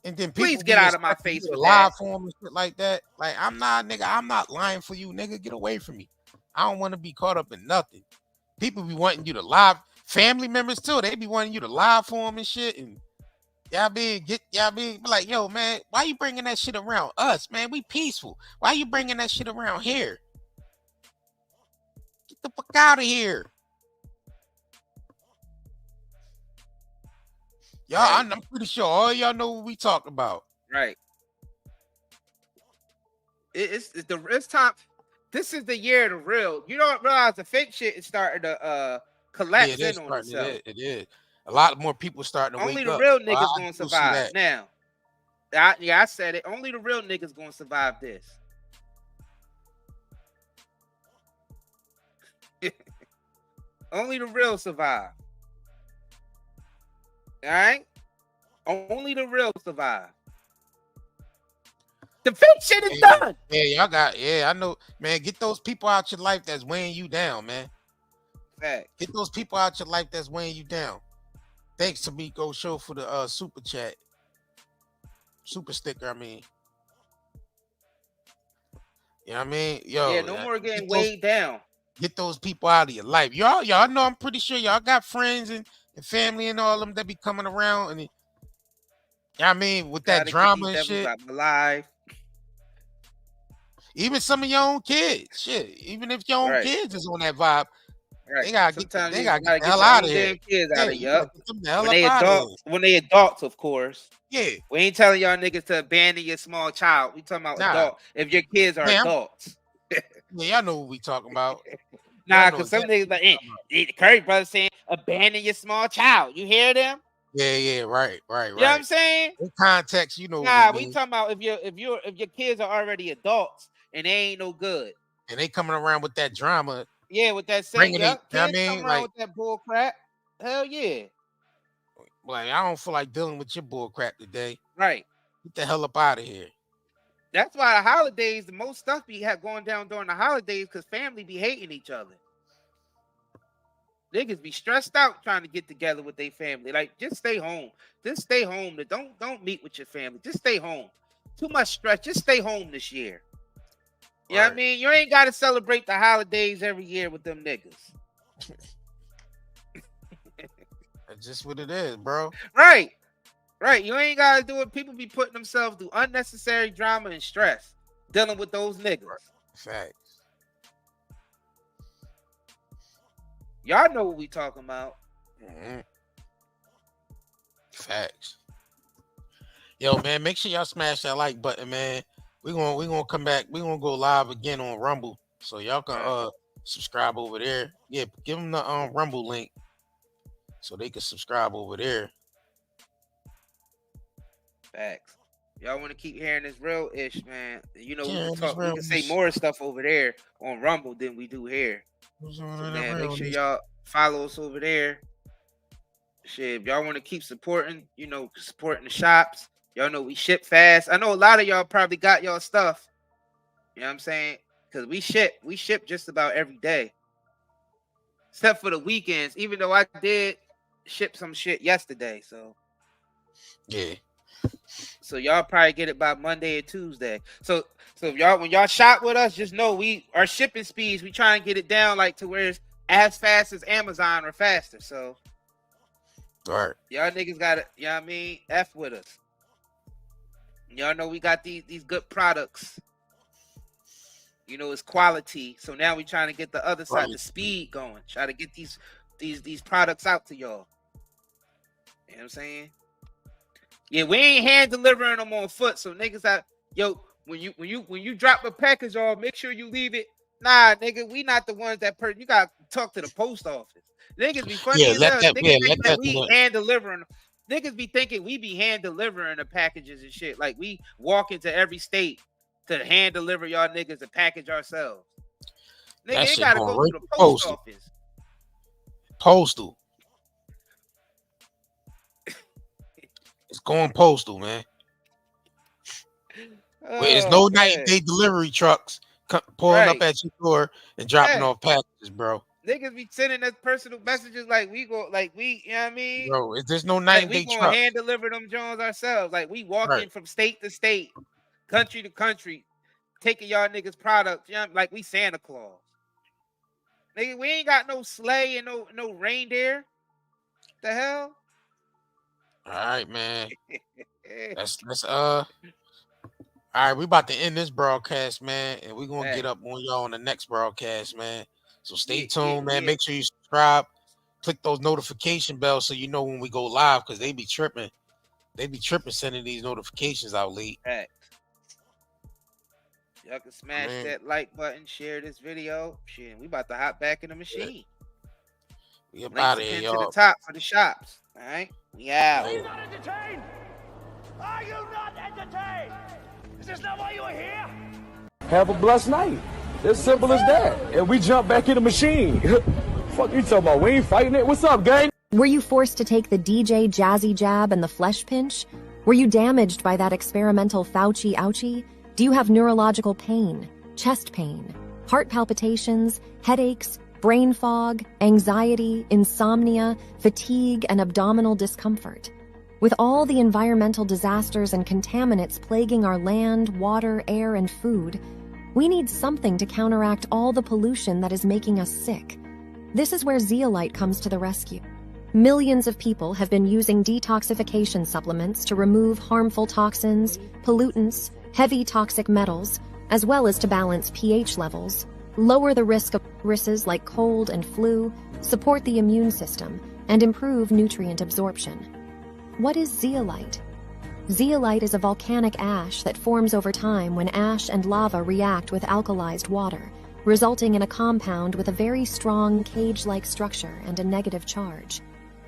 [SPEAKER 2] And then
[SPEAKER 3] please get out of my face with
[SPEAKER 2] live form and shit like that. Like, I'm not lying for you, nigga. Get away from me. I don't want to be caught up in nothing. People be wanting you to live, family members too. They be wanting you to live for them and shit. And Y'all be like, yo, man, why you bringing that shit around us, man? We peaceful. Why you bringing that shit around here? Get the fuck out of here. Y'all, right. I'm pretty sure all y'all know what we talking about.
[SPEAKER 3] Right. It's time. This is the year of the real. You don't realize the fake shit is starting to collapse in on itself.
[SPEAKER 2] It is. A lot more people starting to
[SPEAKER 3] only
[SPEAKER 2] wake
[SPEAKER 3] the
[SPEAKER 2] up.
[SPEAKER 3] Real niggas gonna survive. Now, I said it. Only the real niggas gonna survive this. Only the real survive. All right? Only the real survive. The fake shit is done.
[SPEAKER 2] Yeah, y'all I know, man. Get those people out your life that's weighing you down, man.
[SPEAKER 3] Fact.
[SPEAKER 2] Get those people out your life that's weighing you down. Thanks to Miko Show for the super chat. Super sticker, I mean. You know what I mean? Yo,
[SPEAKER 3] yeah, no more getting weighed down.
[SPEAKER 2] Get those people out of your life. Y'all know, I'm pretty sure y'all got friends and family and all of them that be coming around. And you know what I mean? With that drama and shit.
[SPEAKER 3] Alive.
[SPEAKER 2] Even some of your own kids. Shit. Even if your own kids is on that vibe.
[SPEAKER 3] Right.
[SPEAKER 2] They gotta get the hell out of here.
[SPEAKER 3] Kids out of here. When they adults, of course.
[SPEAKER 2] Yeah.
[SPEAKER 3] We ain't telling y'all niggas to abandon your small child. We talking about adult. If your kids are adults.
[SPEAKER 2] Yeah, y'all know what we talking about.
[SPEAKER 3] Nah, because some niggas like, Curry brother saying, abandon your small child. You hear them?
[SPEAKER 2] Yeah, right.
[SPEAKER 3] You know what I'm saying?
[SPEAKER 2] In context, you know.
[SPEAKER 3] Nah, we talking about if your kids are already adults and they ain't no good.
[SPEAKER 2] And they coming around with that drama.
[SPEAKER 3] Yeah, with that same
[SPEAKER 2] kids
[SPEAKER 3] come around with that bull crap. Hell yeah.
[SPEAKER 2] Like, I don't feel like dealing with your bull crap today.
[SPEAKER 3] Right.
[SPEAKER 2] Get the hell up out of here.
[SPEAKER 3] That's why the holidays, the most stuff be going down during the holidays because family be hating each other. Niggas be stressed out trying to get together with their family. Like, just stay home. Just stay home. Don't meet with your family. Just stay home. Too much stress. Just stay home this year. You know what I mean? You ain't got to celebrate the holidays every year with them niggas.
[SPEAKER 2] That's just what it is, bro.
[SPEAKER 3] Right. You ain't got to do it. People be putting themselves through unnecessary drama and stress dealing with those niggas.
[SPEAKER 2] Facts.
[SPEAKER 3] Y'all know what we talking about.
[SPEAKER 2] Mm-hmm. Facts. Yo, man, make sure y'all smash that like button, man. We're gonna come back. We're gonna go live again on Rumble. So y'all can subscribe over there. Yeah, give them the Rumble link so they can subscribe over there.
[SPEAKER 3] Facts. Y'all want to keep hearing this real ish, man. You know, we can say more stuff over there on Rumble than we do here. So, man, make sure y'all follow us over there. Shit, if y'all want to keep supporting, supporting the shops. Y'all know we ship fast. I know a lot of y'all probably got y'all stuff. You know what I'm saying? Because we ship just about every day. Except for the weekends, even though I did ship some shit yesterday. So
[SPEAKER 2] yeah.
[SPEAKER 3] So y'all probably get it by Monday or Tuesday. So if when y'all shop with us, just know our shipping speeds, we try and get it down like to where it's as fast as Amazon or faster. So
[SPEAKER 2] all right.
[SPEAKER 3] Y'all niggas got it, you know what I mean? F with us. Y'all know we got these good products. It's quality. So now we trying to get the other side, the speed going. Try to get these products out to y'all. You know what I'm saying? Yeah, we ain't hand delivering them on foot. So niggas when you drop a package off, make sure you leave it. Nah, nigga, we not the ones that you gotta talk to the post office. Niggas be funny as hell. Niggas think that we hand delivering. Niggas be thinking we be hand delivering the packages and shit. Like we walk into every state to hand deliver y'all niggas a package ourselves. Nigga, you gotta go to the post office.
[SPEAKER 2] Postal. It's going postal, man. There's no 90-day delivery trucks pulling up at your door and dropping off packages, bro.
[SPEAKER 3] Niggas be sending us personal messages like you know what I mean?
[SPEAKER 2] Bro, there's no 90-day
[SPEAKER 3] truck. We
[SPEAKER 2] gonna
[SPEAKER 3] hand deliver them Jones ourselves. Like we walking from state to state, country to country, taking y'all niggas products. Like we Santa Claus. Nigga, we ain't got no sleigh and no reindeer. The hell?
[SPEAKER 2] All right, man. Let's all right, we about to end this broadcast, man, and we're gonna get up on y'all on the next broadcast, man. So stay tuned, man. Make sure you subscribe, click those notification bells so you know when we go live, because they be tripping. They be tripping sending these notifications out late.
[SPEAKER 3] Y'all can smash that like button, share this video. Shit, we about to hop back in the machine.
[SPEAKER 2] We up out of here,
[SPEAKER 3] To
[SPEAKER 2] y'all.
[SPEAKER 3] the top for the shops. All right, we out.
[SPEAKER 15] Are you not entertained? Are you not entertained? Is this not why you are here?
[SPEAKER 11] Have a blessed night. It's simple as that. And we jump back in the machine. Fuck you talking about? We ain't fighting it. What's up, gang?
[SPEAKER 8] Were you forced to take the DJ Jazzy Jab and the flesh pinch? Were you damaged by that experimental Fauci ouchie? Do you have neurological pain, chest pain, heart palpitations, headaches, brain fog, anxiety, insomnia, fatigue, and abdominal discomfort? With all the environmental disasters and contaminants plaguing our land, water, air, and food, we need something to counteract all the pollution that is making us sick. This is where ZEOLITE comes to the rescue. Millions of people have been using detoxification supplements to remove harmful toxins, pollutants, heavy toxic metals, as well as to balance pH levels, lower the risk of viruses like cold and flu, support the immune system, and improve nutrient absorption. What is zeolite? Zeolite is a volcanic ash that forms over time when ash and lava react with alkalized water, resulting in a compound with a very strong cage-like structure and a negative charge.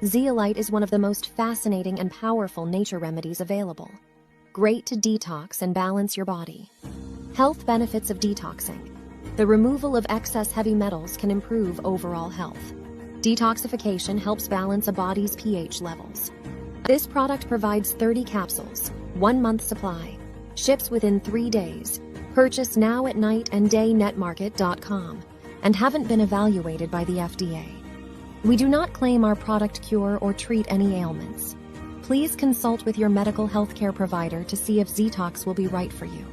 [SPEAKER 8] Zeolite is one of the most fascinating and powerful nature remedies available. Great to detox and balance your body. Health benefits of detoxing. The removal of excess heavy metals can improve overall health. Detoxification helps balance a body's pH levels. This product provides 30 capsules, 1 month supply, ships within 3 days, purchase now at nightanddayNetmarket.com, and haven't been evaluated by the FDA. We do not claim our product cure or treat any ailments. Please consult with your medical healthcare provider to see if ZE-TOX will be right for you.